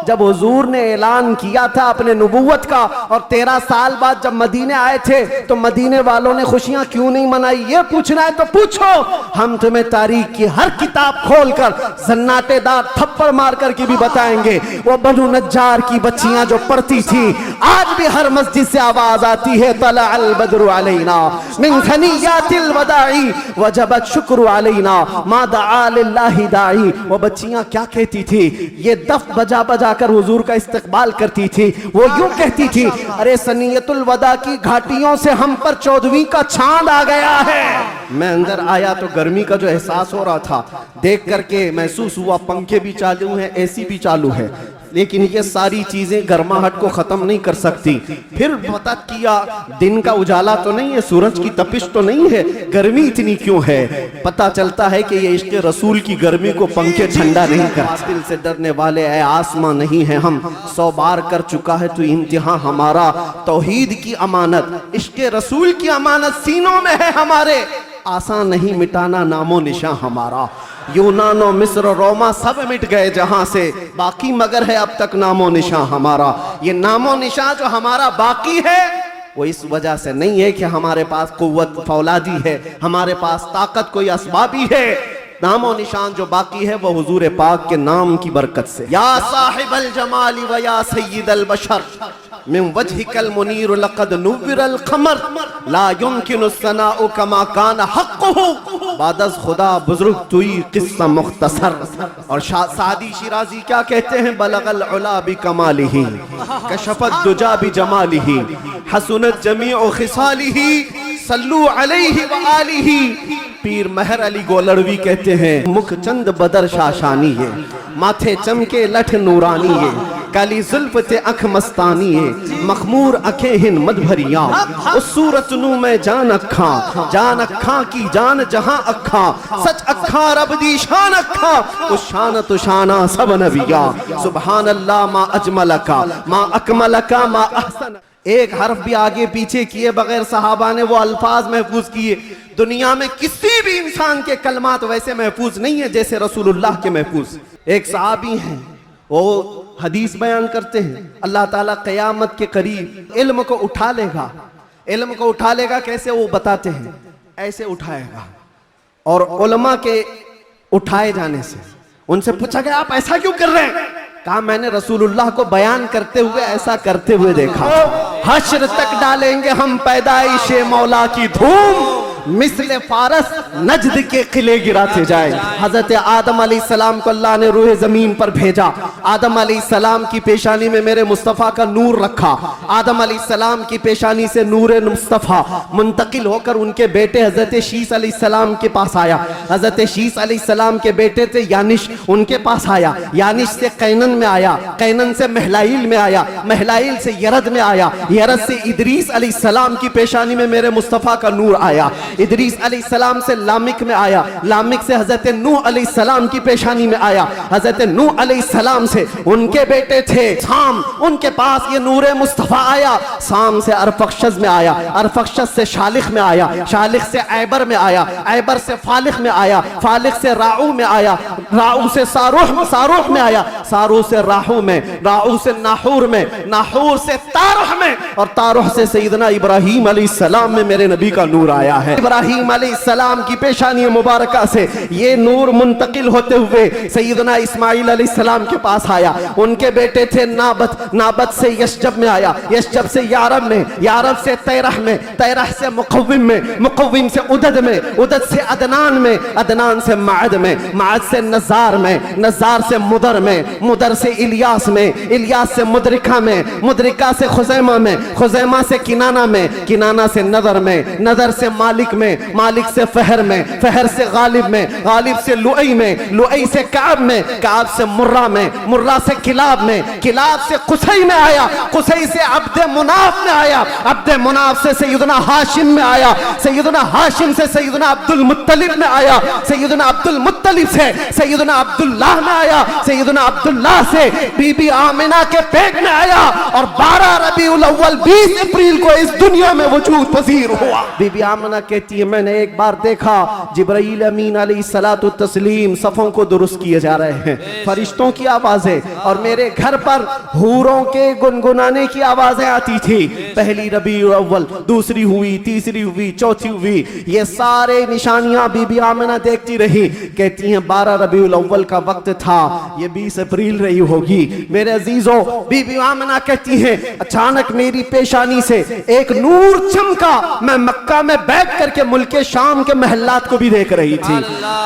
जब हुजूर ने ऐलान किया था अपने नबूवत का और 13 साल बाद जब मदीने आए थे तो मदीने वालों ने खुशियां क्यों नहीं मनाई? ये पूछना है तो पूछो, हम तुम्हें तारीख की हर किताब खोलकर सन्नाटेदार थप्पड़ मारकर की भी बताएंगे। वो बनु नज्जार की बच्चियां जो पढ़ती थी, आज भी हर मस्जिद से आवाज आती है, तला अल बद्रु अलैना मिन सनियातिल वदाई वजबत शुक्र अलैना मा दआ लिल्लाहि दाई। वो बच्चियां क्या कहती थी? ये दफ बजा बजा कर हुजूर का इस्तकबाल करती थी। वो यूं कहती थी, अरे सनियतुल वदा की घाटियों से हम पर 14वीं का चांद आ गया है। मैं अंदर आया तो गर्मी का जो एहसास हो रहा था देख करके महसूस हुआ, पंखे भी चालू हैं, एसी भी चालू है, लेकिन ये सारी चीजें गर्माहट को खत्म नहीं कर सकती। फिर पता किया दिन का उजाला तो नहीं है, सूरज की तपिश तो नहीं है, गर्मी इतनी क्यों है? पता चलता है कि ये इश्क़ रसूल की गर्मी को पंखे ठंडा नहीं कर। दिल से डरने वाले ऐ आसमां नहीं है हम, 100 बार कर चुका है तो इम्तिहान हमारा। तौहीद की अमानत, इश्क़ रसूल की अमानत सीनों में है हमारे, आसान नहीं मिटाना नामो निशान हमारा। यूनान और मिस्र रोमा सब मिट गए जहां से, बाकी मगर है अब तक नामो निशान हमारा। ये नामो निशान जो हमारा बाकी है वो इस वजह से नहीं है कि हमारे पास कुव्वत फौलादी है, हमारे पास ताकत कोई असबाबी है। नामो निशान जो बाकी है वो हुजूर पाक के नाम की बरकत से। या साहिबल जमाली व या सय्यिदल बशर मिन वजहिकल मुनीर लक़द नुव्विरल क़मर ला युमकिनु सनाउ कमा कान हक़्क़ुहु बादस खुदा बुजुर्ग तुई किस्सा मुख्तसर। और सादी शिराजी क्या कहते हैं? बलगल उला बि कमालिही कशफत दुजा बि जमालिही हसनत जमीउ खिसालिही सल्लू अलैहि व आलिही। पीर महर अली गोलड़वी कहते हैं, मुख चंद बदर शाशानी है, माथे चमके लठ नूरानी है, काली जुल्फ ते अख मस्तानी है, मखमूर अखे हिन मद भरिया, उस सूरत नू मैं जान अखा की जान जहां अखा, सच अखा रब दी शान अखा, उस शान तो शाना सब नबिया। सुभान अल्लाह मा अजमलका मा अकमलका मा अहसन। एक हर्फ भी आगे पीछे किए बगैर सहाबा ने वो अल्फाज महफूज किए। दुनिया में किसी भी इंसान के कलमात वैसे महफूज नहीं है जैसे रसूलुल्लाह के महफूज। एक सहाबी हैं, वो हदीस बयान करते हैं, अल्लाह ताला क़यामत के करीब इल्म को उठा लेगा। इल्म को उठा लेगा कैसे? वो बताते हैं, ऐसे उठाएगा और उलमा के उठाए जाने से उनसे पूछा गया आप ऐसा क्यों कर रहे हैं? कहा मैंने रसूलुल्लाह को बयान करते हुए ऐसा करते हुए देखा। हश्र तक डालेंगे हम पैदाइशे मौला की धूम, मिस्ले फारस नजद के किले गिराते जाए। हजरत आदम अलैहिस्सलाम को अल्लाह ने रूह जमीन पर भेजा। आदम अलैहिस्सलाम की पेशानी में मेरे मुस्तफ़ा का नूर रखा। आदम अलैहिस्सलाम की पेशानी से नूर मुस्तफ़ा मुंतकिल होकर उनके बेटे हजरत शीस अलैहिस्सलाम के पास आया। हजरत शीस अलैहिस्सलाम के बेटे थे यानिश, उनके पास आया। यानिश से कैनन में आया, कैनन से महलाइल में आया, महलाइल से यरद में आया, यरद से इदरीस अलैहिस्सलाम की पेशानी में मेरे मुस्तफ़ा का नूर आया। इदरीस अलैहिस्सलाम से लामिक में आया, लामिक से हजरत नूह अलैहिस्सलाम की पेशानी में आया। हजरत नूह अलैहिस्सलाम से उनके बेटे थे साम, उनके पास ये नूर मुस्तफ़ा आया। साम से अरफक्षस में आया, अरफक्षस से शालिख में आया, शालिख से ऐबर में आया, ऐबर से फालिख में आया, फालिख से राऊ में आया, राऊ से सारूह में आया, सारूह से राहू में, राहू से नाहूर में, नाहूर से तारुह में, और तारुह से सैयदना इब्राहीम अलैहिस्सलाम में मेरे नबी का नूर आया है। इब्राहीम अलैहिस्सलाम की पेशानी मुबारका से ये नूर मुंतकिल होते हुए सैयदना इस्माइल अलैहिस्सलाम के पास आया। उनके बेटे थे नाबत, नाबत से यशजब में आया, यशजब से यारब में, यारब से तैरह में, तैरह से मुक़व्विम में, मुक़व्विम से उदद में, उदद से अदनान में, अदनान से माद में, माद से नज़ार में, नज़ार से मुदर में, मुदर से इलियास में, इलियास से मुदरिका में, मुदरिका से खुज़ैमा में, खुज़ैमा से किनाना में, किनाना से नदर में, नदर से मालिक में, मालिक से फहर में, फहर से गालिब में, गालिब से लुई में, लुई से काब में, काब से मुर्रा में, मुर्रा से किलाब में, किलाब से कुसई में आया, कुसई से अब्दे मुनाफ में आया, अब्दे मुनाफ से सैयदना हाशिम में आया, सैयदना हाशिम से सैयदना अब्दुल मुत्तलिब में आया, सैयदना अब्दुल मुत्तलिब से सैयदना अब्दुल्लाह में आया, सैयदना अब्दुल्लाह से बीबी आमिना के पेट में आया, और 12 रबीउल अव्वल 20 अप्रैल को इस दुनिया में वजूद पजीर हुआ। बीबी आमिना कहती कहती है मैंने एक बार देखा जिब्राईल अमीन अलैहिस्सलातु तस्लीम सफ़ों को दुरुस्त किए जा रहे हैं, फरिश्तों की आवाज़ें, और मेरे घर पर हूरों के गुनगुनाने की आवाज़ें आती थी। पहली रबीउल अव्वल, दूसरी हुई, तीसरी हुई, चौथी हुई, ये सारे निशानियां बीबी आमिना देखती रही। कहती हैं 12 रबीउल अव्वल का वक्त था, ये 20 अप्रैल रही होगी। मेरे अजीजों, बीबी आमिना कहती हैं अचानक मेरी पेशानी से एक नूर चमका। मैं मक्का में बैठ करके मुल्क शाम के महल्लात को भी देख रही थी,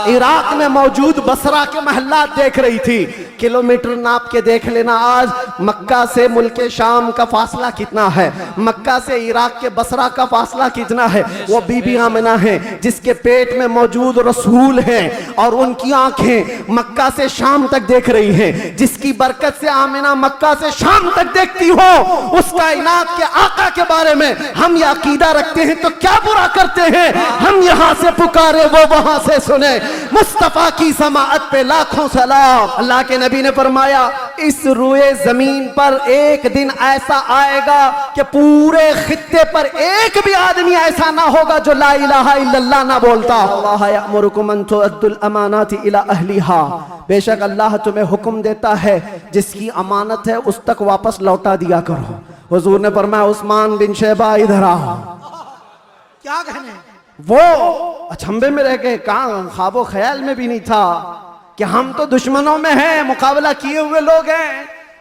इराक में मौजूद बसरा के महल्लात देख रही थी। किलोमीटर नाप के देख लेना आज मक्का से मुल्क शाम का फासला कितना है, मक्का से इराक के बसरा का फासला कितना है। वो बीबी आमिना है जिसके पेट में मौजूद रसूल हैं और उनकी आंखें मक्का से शाम तक देख रही हैं। जिसकी बरकत से आमिना मक्का से शाम तक देखती हो, उस कायनात के आका के बारे में हम यह अकीदा रखते हैं तो क्या बुरा करते हैं। हम यहाँ से पुकारे वो वहां से सुने, मुस्तफा की समाअत पे लाखों सलाम। अल्लाह के नबी ने फरमाया इस रुए जमीन पर एक दिन ऐसा आएगा कि पूरे खित्ते पर एक भी आदमी ऐसा ना होगा जो ला इलाहा इल्लल्लाह ना बोलता। अल्लाह यअमुरुकुम अन तुअद्दुल अमानाति इला अहलिहा, बेशक अल्लाह तुम्हें हुक्म देता है जिसकी अमानत है उस तक वापस लौटा दिया करो। हुजूर ने फरमाया उस्मान बिन शैबा इधर आओ। क्या कहने, वो अचंभे में रह गए, कहां ख्वाबो ख्याल में भी नहीं था कि हम तो दुश्मनों में हैं, मुकाबला किए हुए लोग हैं,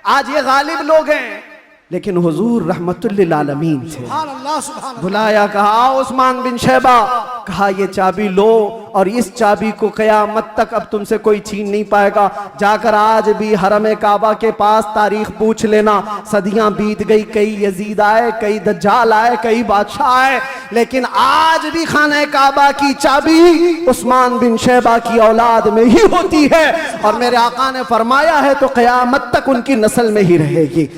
आज ये गालिब लोग हैं। लेकिन हुजूर रहमतुल लिल आलमीन थे। बुलाया, कहा उस्मान बिन शैबा, कहा ये चाबी लो और इस चाबी को क़यामत तक अब तुमसे कोई छीन नहीं पाएगा। जाकर आज भी हरम काबा के पास तारीख पूछ लेना। सदियां बीत गई, कई यजीद आए, कई दज्जाल आए, कई बादशाह आए, लेकिन आज भी खाना काबा की चाबी उस्मान बिन शैबा की औलाद में ही होती है। और मेरे आका ने फरमाया है तो क़यामत तक उनकी नस्ल में ही रहेगी।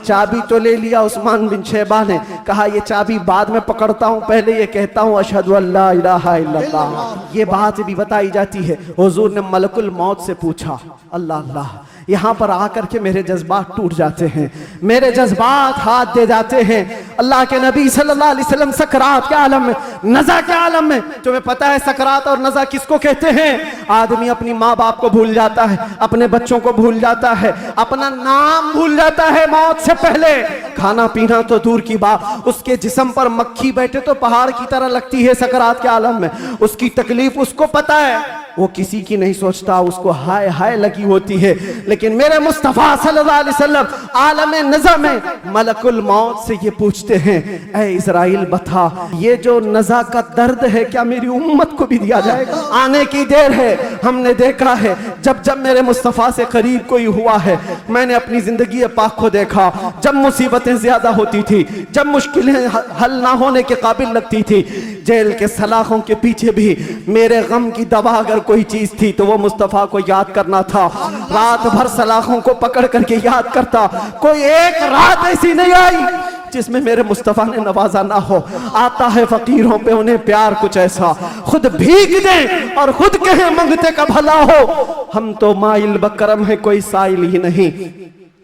चाबी तो ले लिया उस्मान बिन शैबा ने, कहा ये चाबी बाद में पकड़ता हूं, पहले ये कहता हूं अशहदु अल्ला इलाहा इल्लल्लाह। ये बात भी बताई जाती है हुजूर ने मलकुल मौत से पूछा, अल्लाह अल्लाह, यहाँ पर आकर के मेरे जज्बात टूट जाते हैं, मेरे जज्बात हाथ दे जाते हैं। अल्लाह के नबी सल्लल्लाहु अलैहि वसल्लम सकरात के आलम में, नज़ा के आलम में, तुम्हें पता है सकरात और नज़ा किसको कहते हैं? आदमी अपनी माँ बाप को भूल जाता है, अपने बच्चों को भूल जाता है, अपना नाम भूल जाता है मौत से पहले। खाना पीना तो दूर की बात, उसके जिस्म पर मक्खी बैठे तो पहाड़ की तरह लगती है सकरात के आलम में। उसकी तकलीफ उसको पता है, वो किसी की नहीं सोचता, उसको हाय हाय लगी होती है। लेकिन मेरे मुस्तफ़ा सल्लल्लाहु अलैहि वसल्लम आलम नज़ा में मलकुल मौत से ये पूछते हैं, ऐ इज़राइल बता, ये जो नज़ा का दर्द है क्या मेरी उम्मत को भी दिया जाएगा? आने की देर है। हमने देखा है जब जब मेरे मुस्तफ़ा से करीब कोई हुआ है, मैंने अपनी जिंदगी पाक को देखा, जब मुसीबतें ज्यादा होती थी, जब मुश्किलें हल ना होने के काबिल लगती थी, जेल के सलाखों के पीछे भी मेरे गम की दवा अगर कोई चीज थी तो वो मुस्तफ़ा को याद करना था। रात भर सलाखों को पकड़ करके याद करता। कोई एक रात ऐसी नहीं आई जिसमें मेरे मुस्तफ़ा ने नवाजा ना हो। आता है फकीरों पे उन्हें प्यार कुछ ऐसा, खुद भीग दे और खुद कहे मंगते का भला हो। हम तो माइल बकरम है, कोई साइल ही नहीं।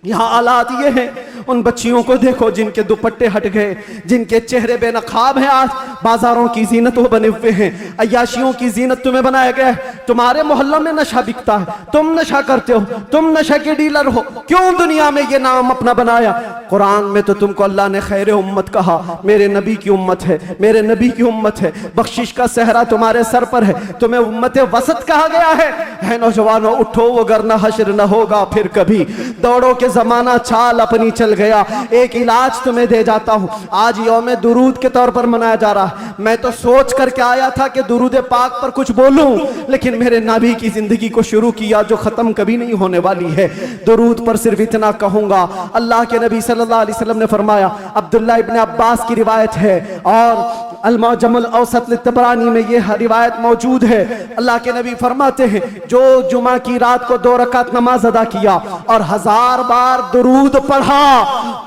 यहाँ हालात ये हैं, उन बच्चियों को देखो जिनके दुपट्टे हट गए, जिनके चेहरे बेनकाब हैं। आज बाजारों की जीनत वो बने हुए हैं, अय्याशियों की जीनत तुम्हें बनाया गया है। तुम्हारे मोहल्ला में नशा बिकता है, तुम नशा करते हो, तुम नशा के डीलर हो। क्यों दुनिया में ये नाम अपना बनाया? कुरान में तो तुमको अल्लाह ने खैर उम्मत कहा, मेरे नबी की उम्मत है, मेरे नबी की उम्मत है। बख्शिश का सहरा तुम्हारे सर पर है, तुम्हें उम्मत वसत कहा गया है नौजवानों उठो, वो वरना हश्र न होगा फिर कभी। दौड़ो के जमाना चाल अपनी चल गया। एक इलाज तुम्हें दे जाता हूं, आज यौम दुरूद के तौर पर मनाया जा रहा है। मैं तो सोच करके आया था कि दुरूद पाक पर कुछ बोलूं, लेकिन मेरे नबी की जिंदगी को शुरू किया जो खत्म कभी नहीं होने वाली है। दुरूद पर सिर्फ इतना कहूंगा, अल्लाह के नबी सल्लल्लाहु अलैहि वसल्लम ने फरमाया, अब्दुल्ला इब्न अब्बास की रिवायत है और अल-मुअज्जमुल औसत लित-तबरानी में यह रिवायत मौजूद है। अल्लाह के नबी फरमाते हैं, जो जुमा की रात को 2 रकात नमाज अदा किया और 1000 बार दुरूद पढ़ा,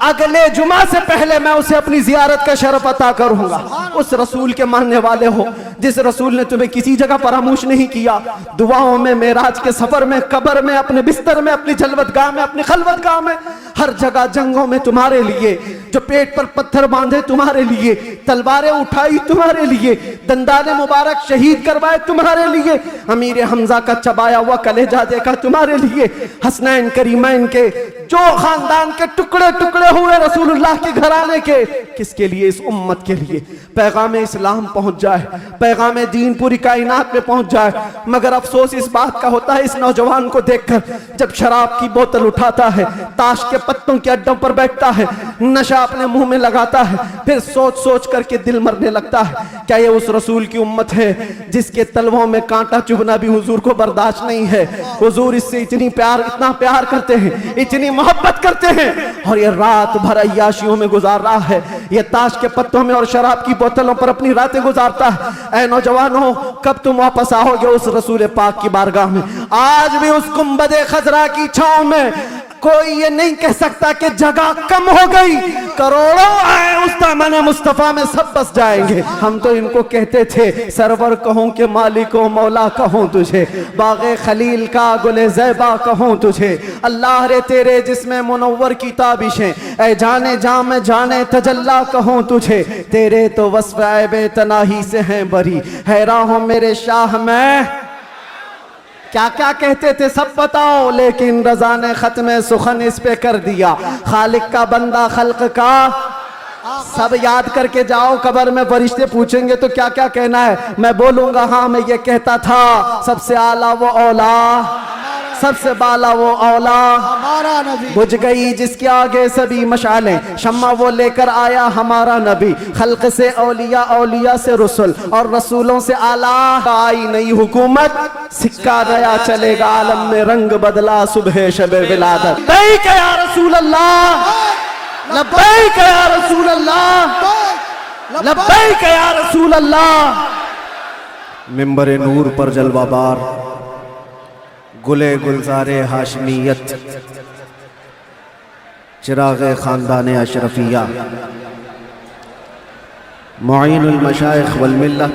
अगले जुमा से पहले मैं उसे अपनी जियारत का शरफ अता करूंगा। उस रसूल के मानने वाले हो, जिस रसूल ने तुम्हें किसी जगह फरामोश नहीं किया। दुआओं में, मेराज के सफर में, कब्र में, अपने बिस्तर में, अपनी जलवतगाह में, अपनी खलवतगाह में, हर जगह जंगों में तुम्हारे लिए, जो पेट पर पत्थर बांधे तुम्हारे लिए, तलवारें उठाई खाई तुम्हारे लिए, दंदाने मुबारक शहीद करवाए तुम्हारे लिए, अमीर हमजा का चबाया हुआ कलेजा देखा तुम्हारे लिए, हसनैन करीमैन के जो खानदान के टुकड़े टुकड़े हुए रसूलुल्लाह के घराने के, किसके लिए? इस उम्मत के लिए। पैगाम इस्लाम पहुंच जाए, पैगाम दीन पूरी कायनात में पहुंच जाए। मगर अफसोस इस बात का होता है इस नौजवान को देखकर, जब शराब की बोतल उठाता है, ताश के पत्तों के अड्डों पर बैठता है, नशा अपने मुंह में लगाता है, फिर सोच सोच करके दिल मरने लगता है। क्या ये उस रसूल की उम्मत है जिसके तलवों में कांटा चुभना भी हुजूर को बर्दाश्त नहीं है? हुजूर इससे इतना प्यार करते हैं, इतनी मोहब्बत करते हैं, और ये रात भर अय्याशियों में गुजार रहा है, ये ताश के पत्तों में और शराब की बोतलों पर अपनी रातें गुजारता है। ऐ नौजवानों, कब तुम वापस आओगे उस रसूल पाक की बारगाह में? आज भी उस गुंबदे खजरा की छांव में कोई ये नहीं कह सकता कि जगह कम हो गई, करोड़ों आए उस दामन मुस्तफा में सब बस जाएंगे। हम तो इनको कहते थे सरवर कहूं कि मालिको मौला कहूं तुझे, बागे खलील का गुले ज़ैबा कहूं तुझे, अल्लाह रे तेरे जिसमें मुनव्वर की ताबिशें, ऐ जाने जा में जाने तजल्ला कहूं तुझे, तेरे तो वस्फ़ ऐबे तनाही से हैं बरी, हैरान हो मेरे शाह मैं। क्या क्या कहते थे सब बताओ, लेकिन रज़ा ने ख़त्म सुखन इस पे कर दिया, खालिक का बंदा खल्क का सब याद करके जाओ। कब्र में फरिश्ते पूछेंगे तो क्या क्या कहना है? मैं बोलूंगा हाँ मैं ये कहता था, सबसे आला वो औला, सबसे बाला वो औला, हमारा नबी। बुझ गई जिसके आगे सभी मशालें, शम्मा वो लेकर आया हमारा नबी, खल्क से औलिया, औलिया से रसूल, और रसूलों से आला। आई नई हुकूमत, सिक्का नया चलेगा, आलम में रंग बदला सुबह शबे विलादत। लब्बैक या रसूल अल्लाह, लब्बैक या रसूल अल्लाह, लब्बैक या रसूल अल्लाह। मिंबर नूर पर जलवाबार गुले गुलजारे हाशमियत, चिरागे खानदाने अशरफिया, मुईनुल मशाइख वल मिल्लत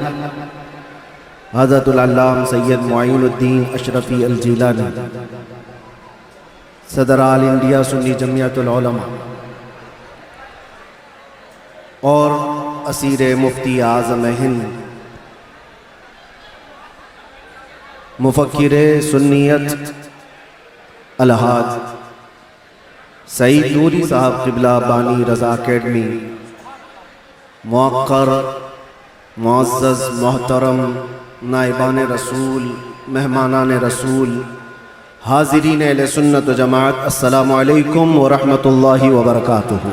हज़रतुल अल्लाम सैयद मुईनुद्दीन अशरफी अल जीलानी, सदर आल इंडिया सुन्नी जमियतुल उलमा और असीर मुफ्ती आज़म हिंद, मुफक्किर सुन्नियत अलहाज सईद नूरी साहब क़िबला बानी रज़ा अकेडमी, मुअक्कर मुअज़्ज़ज़ मोहतरम नाइबान रसूल, मेहमानान रसूल, हाज़िरीन अहले सुन्नत व जमाअत, अस्सलामु अलैकुम व रहमतुल्लाहि व बरकातुहू।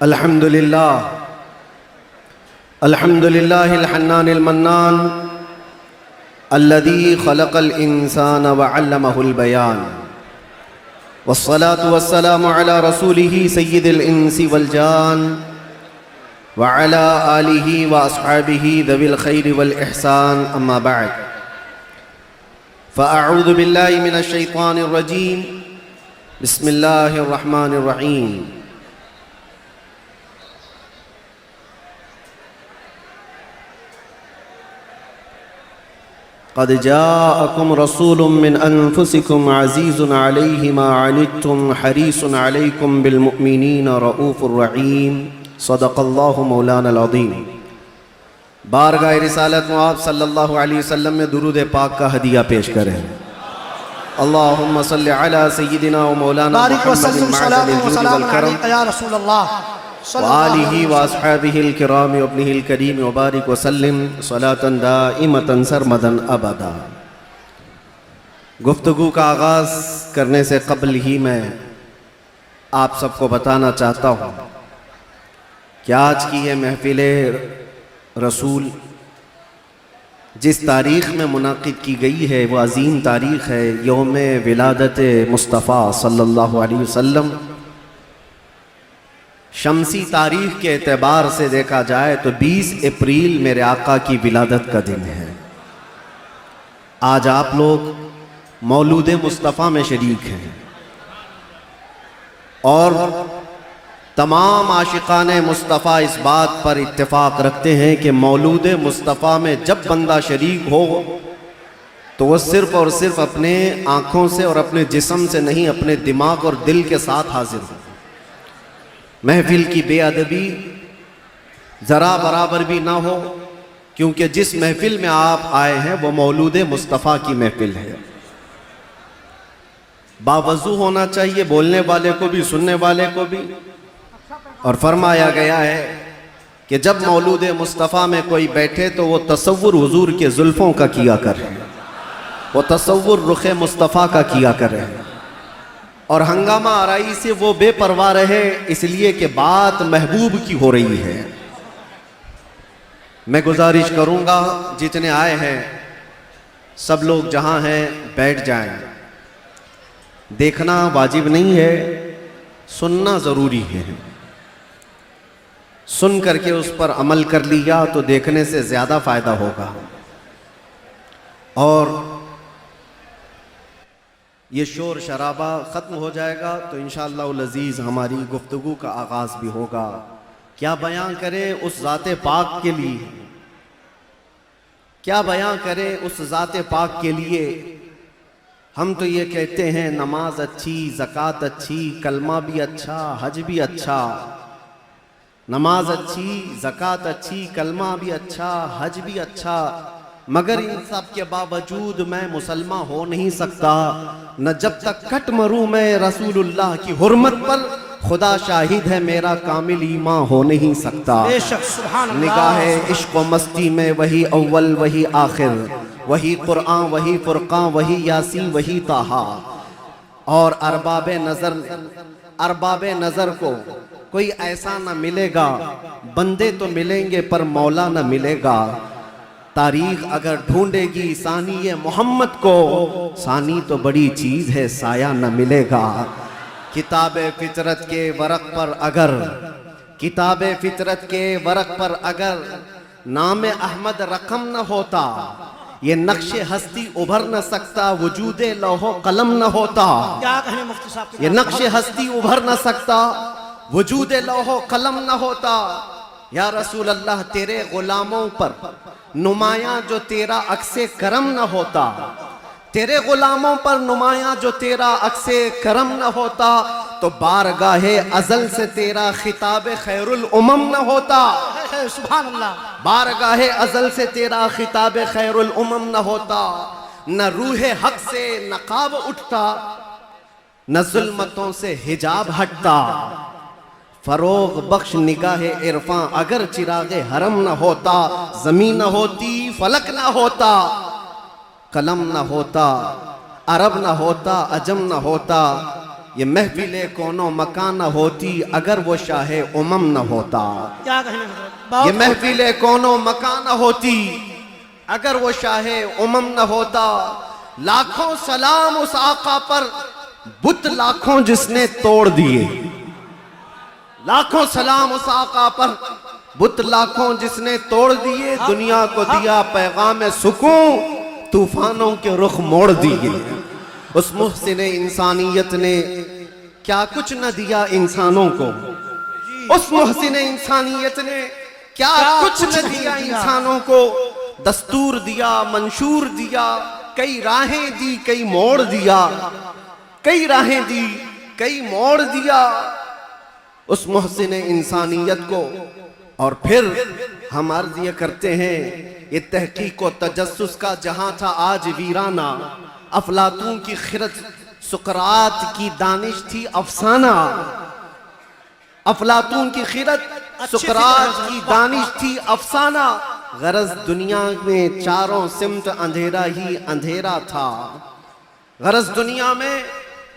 अल्हम्दुलिल्लाह, अल्हम्दुलिल्लाहिल हन्नानिल मन्नान, अल्लज़ी खलक़ल इंसान व अल्लमहुल बयान, वस्सलातु वस्सलामु अला रसूलिही सय्यिदिल इंसी वल जान, व अला आलिही व अस्हाबिही दविल खैरि वल इहसान, अम्मा बअद, फ़अऊज़ु बिल्लाहि मिनश शैतानिर रजीम, बिस्मिल्लाहिर रहमानिर रहीम। क़द जाअकुम रसूलुम मिन अनफुसिकुम अज़ीज़ुन अलैहि मा अनित्तुम हरीसुन अलैकुम बिल मुअमिनीना रऊफ़ुर रहीम, सदक़ल्लाहु मौलानल अज़ीम। बारगाह रिसालत में आप सल्लल्लाहु अलैहि वसल्लम में दुरूद पाक का हदिया पेश करें। अल्लाहुम्मा सल्लि अला सय्यिदिना व मौलाना मुहम्मदिन मअज़लिल जुद वल करम या रसूल अल्लाह वालिही व अस्हाबिहिल किराम व इब्निहिल करीम व बारिक व सल्लिम सलातन दाइमतन सरमदन अबदा। गुफ्तगू का आगाज़ करने से कबल ही मैं आप सबको बताना चाहता हूँ कि आज की ये महफिल रसूल जिस तारीख़ में मुनाक़िद की गई है वो अज़ीम तारीख़ है, यौम विलादत मुस्तफ़ा सल्लल्लाहु अलैहि वसल्लम। शमसी तारीख के एतबार से देखा जाए तो 20 अप्रैल मेरे आका की विलादत का दिन है। आज आप लोग मौलूद मुस्तफ़ा में शरीक हैं और तमाम आशिकान मुस्तफ़ा इस बात पर इत्तेफाक रखते हैं कि मौलूद मुस्तफ़ा में जब बंदा शरीक हो तो वह सिर्फ और सिर्फ अपने आँखों से और अपने जिस्म से नहीं, अपने दिमाग और दिल के साथ हाजिर हो। महफिल की बेअदबी ज़रा बराबर भी ना हो, क्योंकि जिस महफिल में आप आए हैं वो मौलूद मुस्तफ़ा की महफिल है। बावजू होना चाहिए, बोलने वाले को भी सुनने वाले को भी। और फरमाया गया है कि जब मौलूद मुस्तफ़ा में कोई बैठे तो वो तसव्वुर हुजूर के जुल्फ़ों का किया करे, वो तसव्वुर रुख मुस्तफ़ा का किया करे, और हंगामा आराई से वो बेपरवाह रहे, इसलिए कि बात महबूब की हो रही है। मैं गुजारिश करूंगा जितने आए हैं सब लोग जहां हैं बैठ जाएं। देखना वाजिब नहीं है, सुनना ज़रूरी है। सुन करके उस पर अमल कर लिया तो देखने से ज़्यादा फ़ायदा होगा। और ये शोर शराबा ख़त्म हो जाएगा तो इंशाअल्लाह अज़ीज़ हमारी गुफ्तगू का आगाज़ भी होगा। क्या बयां करें उस ज़ाते पाक के लिए, क्या बयां करें उस ज़ाते पाक के लिए। हम तो ये कहते हैं नमाज अच्छी, ज़कात अच्छी, कलमा भी अच्छा, हज भी अच्छा। नमाज अच्छी, ज़कात अच्छी, कलमा भी अच्छा, हज भी अच्छा, मगर इन सब के बावजूद मैं मुसलमान हो नहीं सकता। न जब तक कट मरूं मैं रसूलुल्लाह की हुर्मत पर, खुदा शाहिद है मेरा कामिल ईमान हो नहीं सकता। निगाह इश्क व मस्ती में वही अव्वल वही आखिर, वही कुरान वही फुरकान वही यासीन वही ताहा। और अरबाबे नज़र को कोई ऐसा न मिलेगा, बंदे तो मिलेंगे पर मौला न मिलेगा। तारीख अगर ढूंढेगी सानी मोहम्मद को, सानी तो बड़ी चीज़ है साया न मिलेगा। किताबे फितरत के वरक पर अगर, किताबे फितरत के वरक पर अगर नाम अहमद रकम न होता, ये नक्शे हस्ती उभर न सकता, वजूदे लौहो कलम न होता। क्या कहने मुफ्ती साहब, ये नक्शे हस्ती उभर न सकता, वजूदे लौहो कलम न होता। या रसूल अल्लाह तेरे गुलामों पर नुमाया जो तेरा अक्से करम न होता, तेरे गुलामों पर नुमाया जो तेरा अक्से करम न होता, तो बारगाहे अजल से तेरा खिताब खैरुल उमम न होता। सुभान अल्लाह। बारगाहे अजल से तेरा खिताब खैरुल उमम न होता। न रूहे हक से नकाब उठता, न जुल्मतों से हिजाब हटता। फरोग बख्श निगाहे इरफां अगर चिरागे हरम न होता, जमीन न होती फलक न होता, कलम न होता, अरब न होता, अजम न होता। ये महफिले कोनो मकान न होती अगर वो शाहे उमम न होता। क्या कहने, ये महफिले कोनो मकान न होती अगर वो शाहे उमम न होता। लाखों सलाम उस आका पर, बुत लाखों जिसने तोड़ दिए। लाखों सलाम उस आका पर, बुत लाखों जिसने तोड़ दिए। दुनिया को दिया पैगाम सुकून, तूफानों के रुख मोड़ दिए। उस मुहसिन इंसानियत ने क्या कुछ न दिया इंसानों को, उस मुहसिन इंसानियत ने क्या कुछ न दिया इंसानों को। दस्तूर दिया, मंशूर दिया, कई राहें दी, कई मोड़ दिया, कई राहें दी, कई मोड़ दिया उस मुहसिन इंसानियत को। और फिर हम अर्ज ये करते हैं, ये तहकीक व तजस्सुस का जहां था आज वीराना। अफलातून की खिरत, सुकरात की दानिश थी अफसाना। अफलातून की खिरत, सुकरात की दानिश थी अफसाना। गरज दुनिया में चारों सिमत अंधेरा ही अंधेरा था। गरज दुनिया में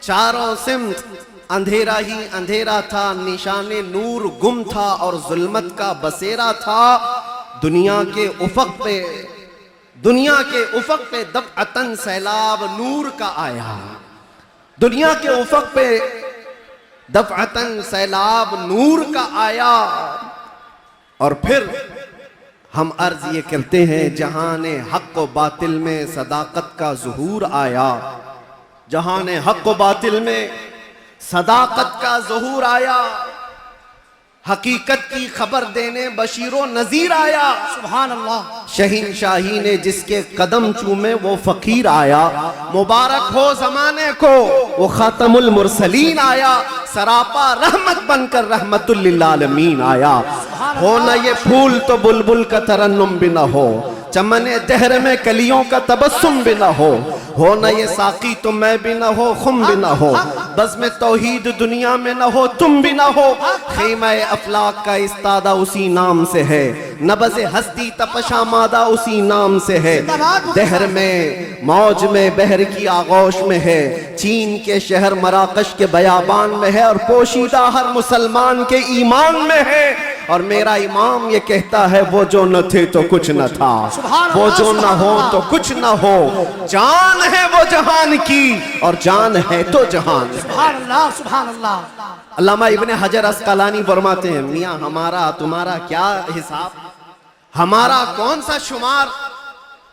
चारों सिमत अंधेरा ही अंधेरा था। निशाने नूर गुम था और जुल्मत का बसेरा था। दुनिया के उफक पे, दुनिया के उफक पे दफ़अतन सैलाब नूर का आया। दुनिया के उफक पे दफ़अतन सैलाब नूर का आया। और फिर हम अर्ज ये करते हैं, जहाने हक व बातिल में सदाकत का ज़ुहूर आया। जहाने हक व बातिल में सदाकत का ज़ुहूर आया। हकीकत की खबर देने बशीरो नजीर आया। सुभान अल्लाह। शहीनशाही ने जिसके कदम चूमे वो फकीर आया। मुबारक हो जमाने को वो खातमुल मुरसलीन आया। सरापा रहमत बनकर रहमतुल लिल आलमीन आया। हो न ये फूल तो बुलबुल का तरन्नुम भी न हो, चमने दहर में कलियों का तबस्सुम भी न हो न ये साकी तो मैं भी न हो, खुम भी न हो, बस में तौहीद दुनिया में न हो, तुम भी न हो। खीमा अफलाक का इस्तादा उसी नाम से है, नबज़ हस्ती तपशा मादा उसी नाम से है। दहर में मौज में बहर की आगोश में है, चीन के शहर मराकश के बयाबान में है, और पोशीदा हर मुसलमान के ईमान में है। और मेरा इमाम ये कहता है वो जो न थे तो कुछ न था, वो जो न हो तो कुछ न हो, जान है वो जहान की और जान है तो जहान। सुभान अल्लाह, सुभान अल्लाह। अल्लामा इब्ने हजर अस्कलानी फरमाते हैं, मियाँ हमारा तुम्हारा क्या हिसाब, हमारा कौन सा शुमार।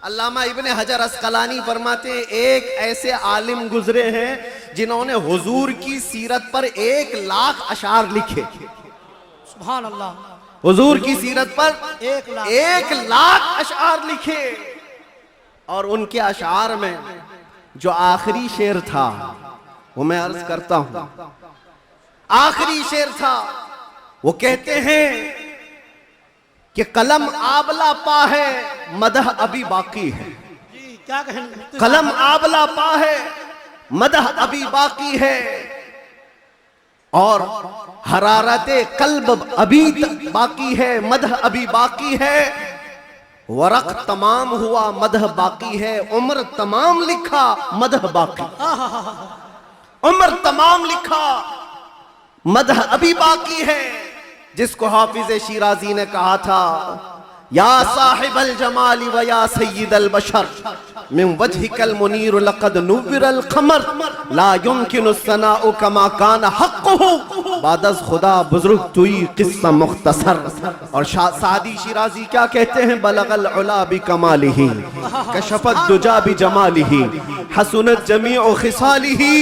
अल्लामा इब्ने हजर अस्कलानी फरमाते हैं, एक ऐसे आलिम गुजरे हैं जिन्होंने हुजूर की सीरत पर 1 लाख अशार लिखे। सुभान अल्लाह। हुजूर की सीरत पर 1 लाख अशार लिखे। और उनके अशार में जो आखिरी शेर था वो मैं अर्ज करता हूं, आखिरी शेर था। वो कहते हैं कि कलम आबला पा है, मदह अभी बाकी है। जी क्या कहें। कलम आबला पा है, मदह अभी बाकी है, और हरारते कल्ब अभी बाकी है, मदह अभी बाकी है। वरक तमाम हुआ, मदह बाकी है, उम्र तमाम लिखा, मदह बाकी। उम्र तमाम लिखा, मदह अभी बाकी है। जिसको हाफिज शिराजी ने कहा था, या साहिबल जमाली व या सय्यिदल बशर मिन वजहिकल मुनीर लक़द नुव्विरल क़मर ला युमकिनु सनाउ कमा कान हक़्क़ुहु बादज़ खुदा बुज़ुर्ग तुई क़िस्सा मुख़्तसर। और सादी शिराजी क्या कहते हैं, बलगल उला बि कमालिही कशफत दुजा बि जमालिही हसनत जमीउ खिसालिही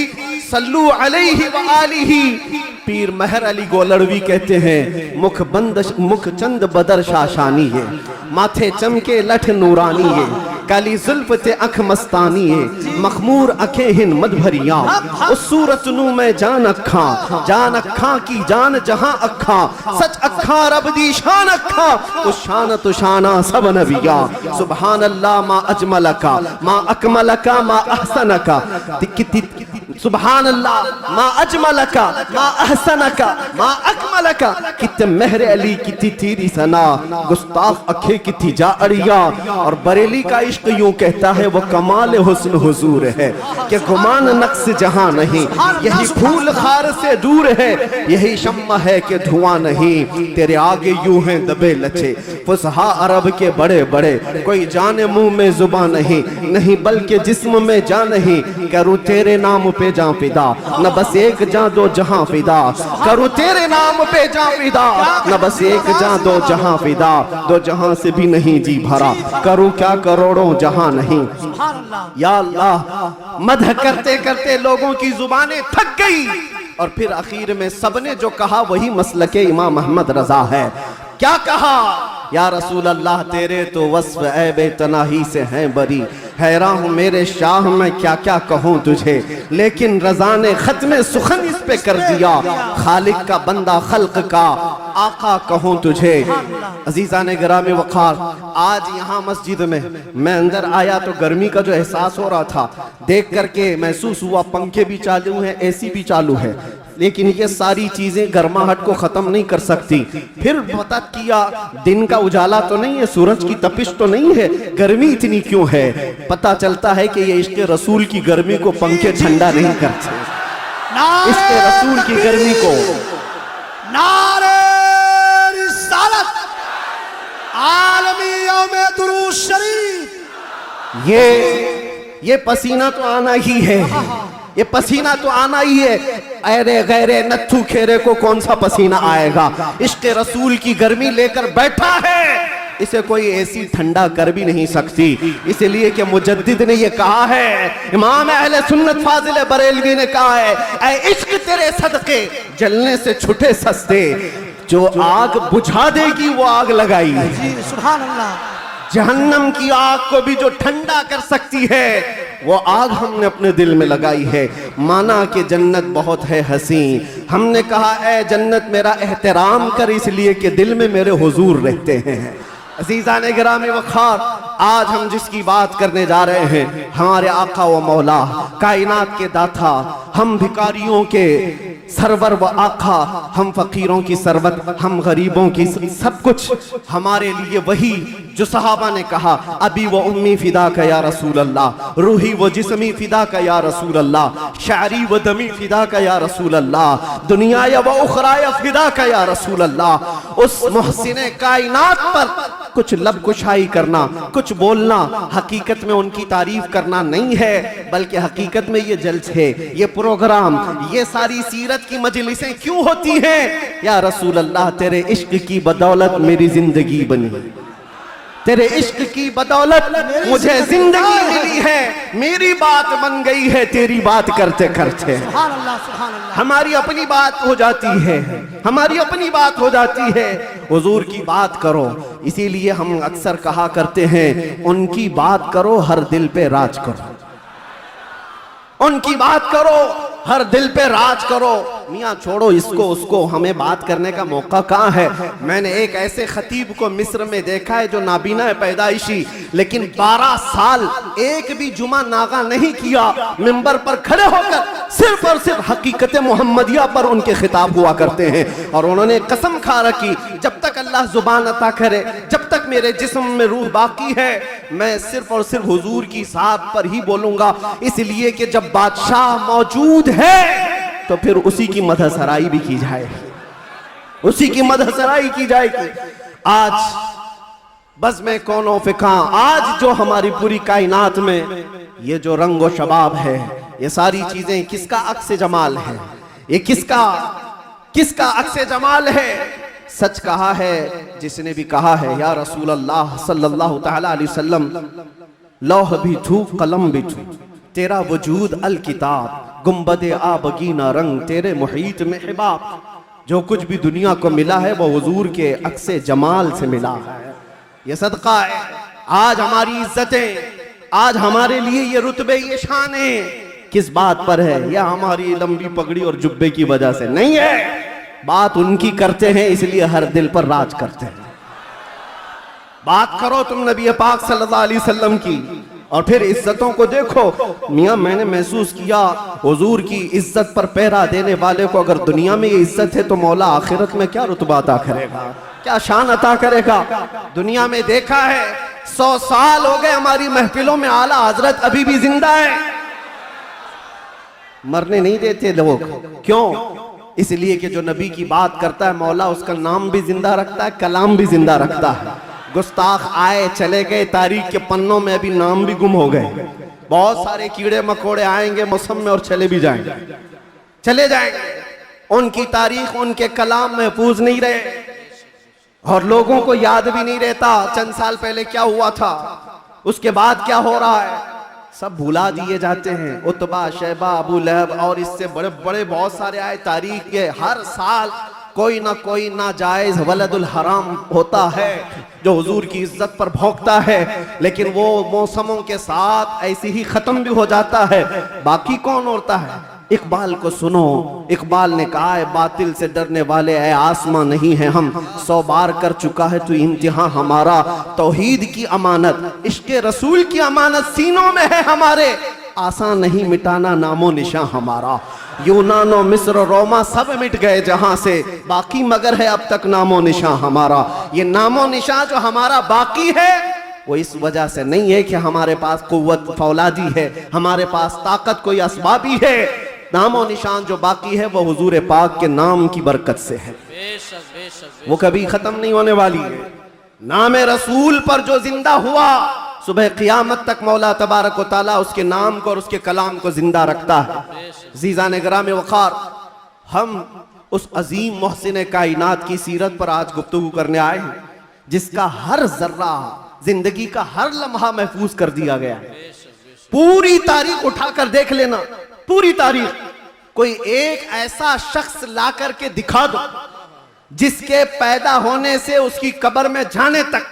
सल्लू अलैहि व आलिही। पीर महर अली गोलड़वी कहते हैं, मुख चंद बदर शाशानी है, माथे चमके लठ नूरानी है, काली जुल्फ ते अख मस्तानी है, मखमूर अखे हिन मद भरिया, उस सूरत नू मैं जान अखा की जान जहां अखा, सच अखा रब दी शान अखा, उस शान तो शाना सब नबिया। सुभान अल्लाह मा अजमलका मा अकमलका मा अहसनका, सुभान अल्लाह मा अजमलका मा अहसनका मा अकमलका। कित महर अली किती तेरी सना, गुस्ताख अखे किती जा अड़िया। और बरेली का इश्क यूं कहता है, वो कमाल हुस्न हुजूर है कि गुमान नक्स जहां नहीं, यही फूल खार से दूर है, यही शम्मा है कि धुआं नहीं। तेरे आगे यूं हैं दबे लचे फुसहा अरब के बड़े बड़े, कोई जाने मुंह में जुबान नहीं बल्कि जिस्म में जा नहीं। करूं तेरे नाम पे जां फिदा, न बस एक जां दो जहां फिदा, करूं तेरे नाम पे जां फिदा, न बस एक जां दो जहां फिदा, दो जहां से भी नहीं जी भरा, करूं क्या करोड़ों जहां नहीं। या अल्लाह, मदह करते करते लोगों की जुबानें थक गई, और फिर आखिर में सबने जो कहा वही मसलके इमाम अहमद रजा है। क्या कहा, या रसूल अल्लाह तेरे तो वस्फ ऐबे तनाही से हैं बरी, हैरान हूँ मेरे शाह मैं क्या क्या कहूँ तुझे, लेकिन रजा ने खत्म सुखन इस पे कर दिया, खालिक का बंदा खल्क का आका कहूँ तुझे। अजीजा ने गिरामी वक़ार, आज यहाँ मस्जिद में मैं अंदर आया तो गर्मी का जो एहसास हो रहा था देख करके महसूस हुआ, पंखे भी चालू हैं, एसी भी चालू है, लेकिन ये सारी चीजें गर्माहट को खत्म नहीं कर सकती। फिर पता किया दिन का उजाला तो नहीं है, सूरज की तपिश तो नहीं है, गर्मी इतनी क्यों है। पता चलता है कि ये इश्क़ रसूल की गर्मी को पंखे ठंडा नहीं करते, इश्क़ रसूल की गर्मी को। नारे रिसालत, आलमी यौमे दुरूद शरीफ। ये पसीना तो आना ही है, ये पसीना तो आना ही है। अरे गैरे नत्थू खेरे को कौन सा पसीना आएगा, इश्क़ रसूल की गर्मी लेकर बैठा है, इसे कोई ऐसी ठंडा कर भी नहीं सकती। इसलिए कि मुजद्दिद ने ये कहा है, इमाम अहले सुन्नत फाजिल बरेलवी ने कहा है, ऐ इश्क तेरे सदके जलने से छुटे सस्ते, जो आग बुझा देगी वो आग लगाई है। जी सुभान अल्लाह। जहन्नम की आग को भी जो ठंडा कर सकती है वो आग हमने अपने दिल में लगाई है। माना कि जन्नत बहुत है हसी, हमने कहा ए जन्नत मेरा एहतराम कर इसलिए कि दिल में मेरे हुजूर रहते हैं। अज़ीज़ान गिरामी वक़ार, आज हम जिसकी बात करने जा रहे हैं हमारे आका व मौला कायनात के दाता, हम भिखारियों के सरवर व आका, हम फकीरों की सरवत, हम गरीबों की सब कुछ हमारे लिए वही जो सहाबा ने कहा अबी व उम्मी फिदा का या रसूल अल्लाह, रूही व जिस्मी फिदा का या रसूल अल्लाह, शारी व दमी फिदा का या रसूल अल्लाह, दुनिया व उखराया फिदा का या रसूल अल्लाह। उस मुहसिने कायनात पर कुछ लब कुशाई करना, कुछ बोलना, हकीकत में उनकी तारीफ करना नहीं है, बल्कि हकीकत में ये जलसे, ये प्रोग्राम, ये सारी सीरत की मजलिसें क्यों होती हैं? या रसूल अल्लाह तेरे इश्क की बदौलत मेरी जिंदगी बनी, तेरे इश्क की बदौलत मुझे जिंदगी मिली है, मेरी बात बन गई है तेरी बात करते करते। सुभान अल्लाह सुभान अल्लाह। हमारी अपनी बात हो जाती है, हमारी अपनी बात हो जाती है, हुजूर की बात करो। इसीलिए हम अक्सर कहा करते हैं उनकी बात करो हर दिल पे राज करो, उनकी बात करो हर दिल पे राज करो। मियाँ छोड़ो इसको उसको, हमें बात करने का मौका कहाँ है? मैंने एक ऐसे खतीब को मिस्र में देखा है जो नाबीना है पैदाइशी, लेकिन 12 साल एक भी जुमा नागा नहीं किया, मिंबर पर खड़े होकर सिर्फ और सिर्फ हकीकत मोहम्मदिया पर उनके खिताब हुआ करते हैं। और उन्होंने कसम खा रखी जब तक अल्लाह जुबान अता करे, जब तक मेरे जिस्म में रूह बाकी है, मैं सिर्फ और सिर्फ हुजूर की साथ पर ही बोलूंगा। इसलिए कि जब बादशाह मौजूद है तो फिर उसी की मदहसराई भी की जाएगी, उसी की मदहसराई की जाएगी। आज बस में कौनो फिका, आज जो हमारी पूरी कायनात में ये जो रंग व शबाब है, ये सारी चीजें किसका अक्स जमाल है? ये किसका अक्स जमाल है? सच कहा है जिसने भी कहा है या रसूल अल्लाह सल्लल्लाहु तआला अलैहि वसल्लम, लौह भी छू कलम भी छू, तेरा वजूद अल किताब, गुम्बदे आबगीना रंग तेरे मुहीत में हिबाब। जो कुछ भी दुनिया को मिला है वो हुजूर के अक्से जमाल से मिला है। ये सदका है। आज हमारी इज्जतें, आज हमारे लिए ये रुतबे, ये शाने किस बात पर है? या हमारी लंबी पगड़ी और जुब्बे की वजह से नहीं है। बात उनकी करते हैं इसलिए हर दिल पर राज करते हैं। बात करो तुम नबी पाक सल्लल्लाहु अलैहि वसल्लम की और फिर इज्जतों को देखो। मियाँ मैंने महसूस किया हुजूर की इज्जत पर पहरा देने वाले को अगर दुनिया में ये इज्जत है तो मौला आखिरत में क्या रुतबा अता करेगा, क्या शान अता करेगा। दुनिया में देखा है 100 साल हो गए हमारी महफिलों में आला हजरत अभी भी जिंदा है, मरने नहीं देते लोग। क्यों? इसलिए कि जो नबी की बात करता है मौला उसका नाम भी जिंदा रखता है, कलाम भी जिंदा रखता है। गुस्ताख आए चले गए, तारीख के पन्नों में अभी नाम भी गुम हो गए। बहुत सारे कीड़े मकोड़े आएंगे मौसम में और चले भी जाएंगे, चले जाएंगे। उनकी तारीख, उनके कलाम महफूज नहीं रहे और लोगों को याद भी नहीं रहता चंद साल पहले क्या हुआ था, उसके बाद क्या हो रहा है, सब भुला दिए जाते हैं। उतबा, शैबा, अबू लहब और इससे बड़े बड़े बहुत सारे आए तारीख के। हर साल कोई ना कोई नाजायज वलदुल हराम होता है जो हुजूर की इज्जत पर भौंकता है, लेकिन वो मौसमों के साथ ऐसे ही खत्म भी हो जाता है। बाकी कौन होता है? इकबाल को सुनो, इकबाल ने कहा है बातिल से डरने वाले ऐ आसमां नहीं है हम, 100 बार कर चुका है तू इम्तिहान हमारा। तौहीद की अमानत, इश्क़े रसूल की अमानत सीनों में है हमारे, आसान नहीं मिटाना नामो निशां हमारा। यूनानो, मिस्र, रोमा सब मिट गए जहां से, बाकी मगर है अब तक नामो निशां हमारा। ये नामो निशां जो हमारा बाकी है वो इस वजह से नहीं है कि हमारे पास कुव्वत फौलादी है, हमारे पास ताकत कोई असबाबी है। नामो निशान जो बाकी है वो हुजूर पाक के नाम की बरकत से है, वो कभी खत्म नहीं होने वाली है। नाम रसूल पर जो जिंदा हुआ सुबह क़ियामत तक मौला तबारक व तआला उसके नाम को और उसके कलाम को जिंदा रखता है। ज़ीज़ान गिराम वक़ार, हम उस अजीम मोहसिन कायनात की सीरत पर आज गुफ्तगू करने आए हैं जिसका हर जर्रा, जिंदगी का हर लम्हा महफूज कर दिया गया है। पूरी तारीख उठाकर देख लेना, पूरी तारीख। कोई एक ऐसा शख्स ला करके दिखा दो जिसके पैदा होने से उसकी कब्र में जाने तक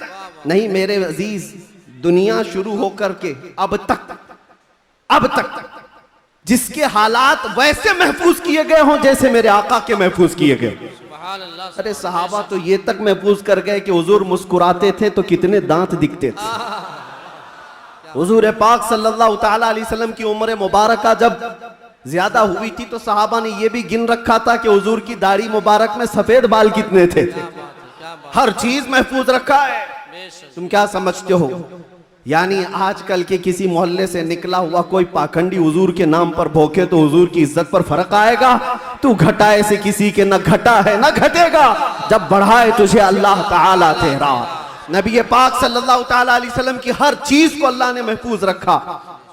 नहीं मेरे अजीज, दुनिया शुरू होकर के अब तक जिसके हालात वैसे महफूज किए गए हों जैसे मेरे आका के महफूज किए गए। अरे सहाबा तो ये तक महफूज कर गए कि हुजूर मुस्कुराते थे तो कितने दांत दिखते थे। हुजूर पाक सल्लल्लाहु ताला अलैहि वसल्लम की उम्र मुबारका जब ज्यादा हुई थी तो सहाबा ने यह भी गिन रखा था कि हुजूर की दाढ़ी मुबारक में सफेद बाल कितने थे। हर चीज महफूज रखा है। तुम क्या समझते हो, यानी आजकल के किसी मोहल्ले से निकला हुआ कोई पाखंडी हुजूर के नाम पर भोंके तो हुजूर की इज्जत पर फर्क आएगा? तू घटाए से किसी के न घटा है न घटेगा, जब बढ़ाए तुझे अल्लाह ताला तेरा। नबी पाक सल्लल्लाहु ताला अलैहि वसल्लम की हर चीज को अल्लाह ने महफूज रखा।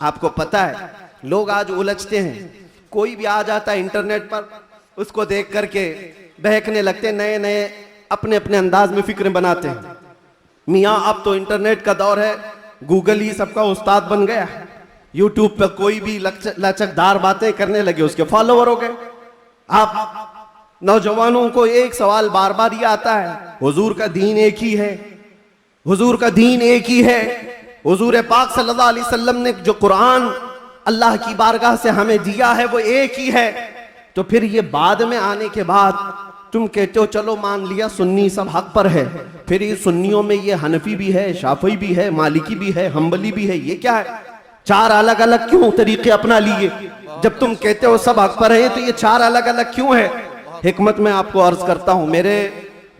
आपको पता है लोग आज उलझते हैं, कोई भी आ जाता है इंटरनेट पर उसको देख करके बहकने लगते, नए नए अपने अपने अंदाज में फिक्रें बनाते हैं। मियाँ अब तो इंटरनेट का दौर है, गूगल ही सबका उस्ताद बन गया। यूट्यूब पर कोई भी लचकदार बातें करने लगे उसके फॉलोवर हो गए। आप नौजवानों को एक सवाल बार बार ये आता है, हुजूर का दीन एक ही है, हुजूर का दीन एक ही है। हुजूर पाक सल्लल्लाहु अलैहि वसल्लम ने जो कुरान अल्लाह की बारगाह से हमें दिया है वो एक ही है। तो फिर ये बाद में आने के बाद तुम कहते हो चलो मान लिया सुन्नी सब हक पर है, फिर ये सुन्नियों में ये हनफी भी है, शाफी भी है, मालिकी भी है, हम्बली भी है, ये क्या है? चार अलग अलग क्यों तरीके अपना लिए? जब तुम कहते हो सब हक पर है तो ये चार अलग अलग क्यों है? हिकमत में आपको अर्ज करता हूं, मेरे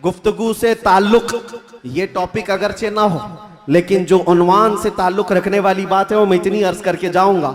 गुफ्तगू से ताल्लुक ये टॉपिक अगरचे ना हो लेकिन जो उन्वान से ताल्लुक रखने वाली बात है वो मैं इतनी अर्ज करके जाऊंगा।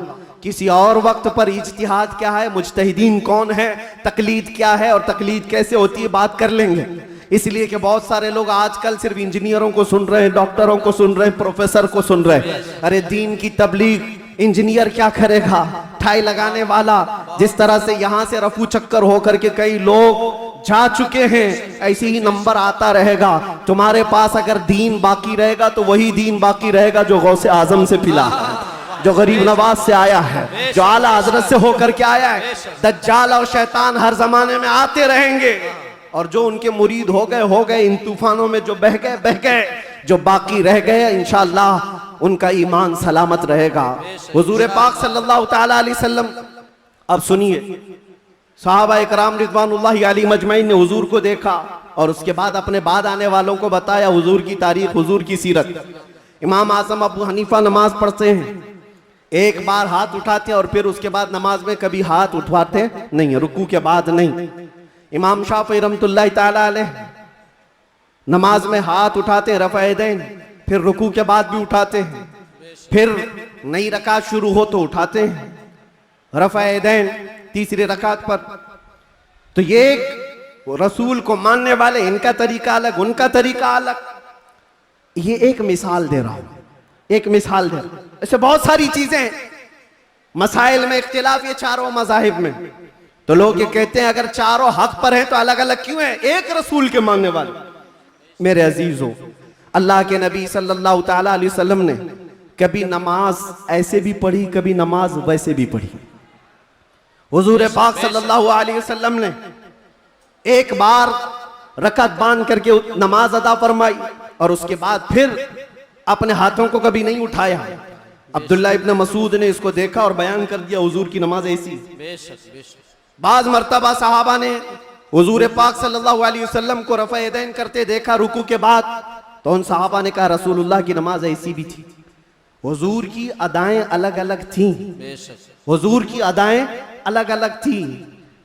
किसी और वक्त पर इज्तिहाद क्या है, मुज्तहिदीन कौन है, तकलीद क्या है और तकलीद कैसे होती है बात कर लेंगे। इसलिए कि बहुत सारे लोग आजकल सिर्फ इंजीनियरों को सुन रहे हैं, डॉक्टरों को सुन रहे हैं, प्रोफेसर को सुन रहे हैं। अरे दीन की तबलीग इंजीनियर क्या करेगा, ठाई लगाने वाला। जिस तरह से यहाँ से रफू चक्कर होकर के कई लोग जा चुके हैं, ऐसे ही नंबर आता रहेगा। तुम्हारे पास अगर दीन बाकी रहेगा तो वही दीन बाकी रहेगा जो गौसे आजम से पिला है, जो गरीब नवाज से आया है, जो आला हजरत से होकर के आया है। दज्जाल और शैतान हर जमाने में आते रहेंगे और जो उनके मुरीद हो गए, इन तूफानों में जो बह गए, जो बाकी रह गए इंशाअल्लाह उनका ईमान सलामत रहेगा। हुजूर पाक सल्लल्लाहु ताला अलैहि वसल्लम, अब सुनिए, सहाबा इकराम रिज़वानुल्लाहि अलैहिम अजमईन ने हुजूर को देखा और उसके बाद अपने बाद आने वालों को बताया हुजूर की तारीख, हुजूर की सीरत। इमाम आज़म अबू हनीफा नमाज पढ़ते हैं, एक बार हाथ उठाते हैं और फिर उसके बाद नमाज में कभी हाथ उठवाते नहीं, रुकू के बाद नहीं। इमाम शाफी रहमतुल्लाहि ताला अलैह नमाज में हाथ उठाते हैं रफ़ा यदैन, फिर रुकू के बाद भी उठाते हैं, फिर नई रकात शुरू हो तो उठाते हैं रफ़ा यदैन तीसरी रकात पर। तो ये रसूल को मानने वाले, इनका तरीका अलग, उनका तरीका अलग। ये एक मिसाल दे रहा हूं, एक मिसाल दे रहा हूं। ऐसे बहुत सारी चीजें, मसाइल में इख्तिलाफ ये चारों मज़ाहिब में। तो लोग ये कहते हैं अगर चारों हक पर हैं तो अलग अलग क्यों हैं? एक रसूल के मानने वाले। मेरे अजीजों, अल्लाह के नबी सल्लल्लाहु ताला अलैहि वसल्लम ने कभी नमाज ऐसे भी पढ़ी, कभी नमाज वैसे भी पढ़ी। हुजूर पाक सल्लल्लाहु अलैहि वसल्लम ने एक बार रकात बांध करके नमाज अदा फरमाई और उसके बाद फिर अपने हाथों को कभी नहीं उठाया। अब्दुल्ला इब्न मसूद ने इसको देखा और बयान कर दिया हुजूर की नमाज ऐसी। बाज मर्तबा सहाबा ने हुजूर पाक सल्लल्लाहु अलैहि वसल्लम को रफ़ा यदैन करते देखा रुकू के बाद, तो उन सहाबा ने कहा रसूलुल्लाह की नमाज ऐसी भी थी। हुजूर की अदाएं अलग अलग थी, हुजूर की अदाएं अलग अलग थी,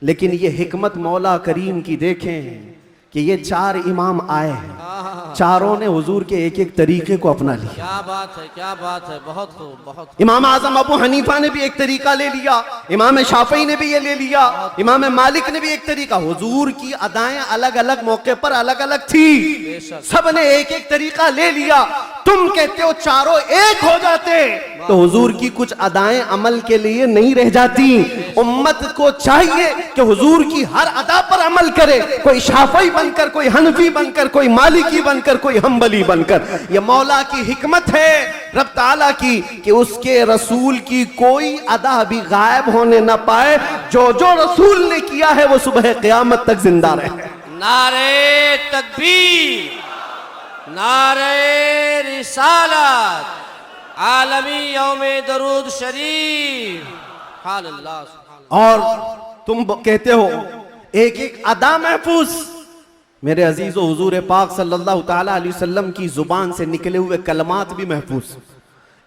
लेकिन ये हिकमत मौला करीम की देखें कि ये चार इमाम आए हैं, चारों ने हुजूर के एक एक तरीके को अपना लिया। क्या बात है, क्या बात है, बहुत खूब, बहुत खूब। इमाम आजम अबू हनीफा ने भी एक तरीका ले लिया, इमाम शाफी ने भी ये ले लिया, इमाम मालिक ने भी एक तरीका। हुजूर की अदाएं अलग अलग मौके पर अलग अलग थी, सब ने एक एक तरीका ले लिया। तुम कहते हो चारों एक हो जाते, तो हुजूर की कुछ अदाएं अमल के लिए नहीं रह जाती। उम्मत को चाहिए कि हुजूर की हर अदा पर अमल करे, कोई शाफी बनकर, कोई हनफी बनकर, कोई मालिकी बनकर, कोई हम्बली बनकर। ये मौला की हिकमत है रब ताला की कि उसके रसूल की कोई अदा भी गायब होने ना पाए। जो जो रसूल ने किया है वो सुबह क़यामत तक जिंदा रहे। नारे तकबीर, नारे रिसालत, आलमी यौमे दरूद शरीफ। सुभान अल्लाह, सुभान अल्लाह। और तुम कहते हो एक एक अदा महफूज। मेरे अजीजों, हुजूर पाक सल्लल्लाहु ताला अलैहि वसल्लम की जुबान से निकले हुए कलमात भी महफूज,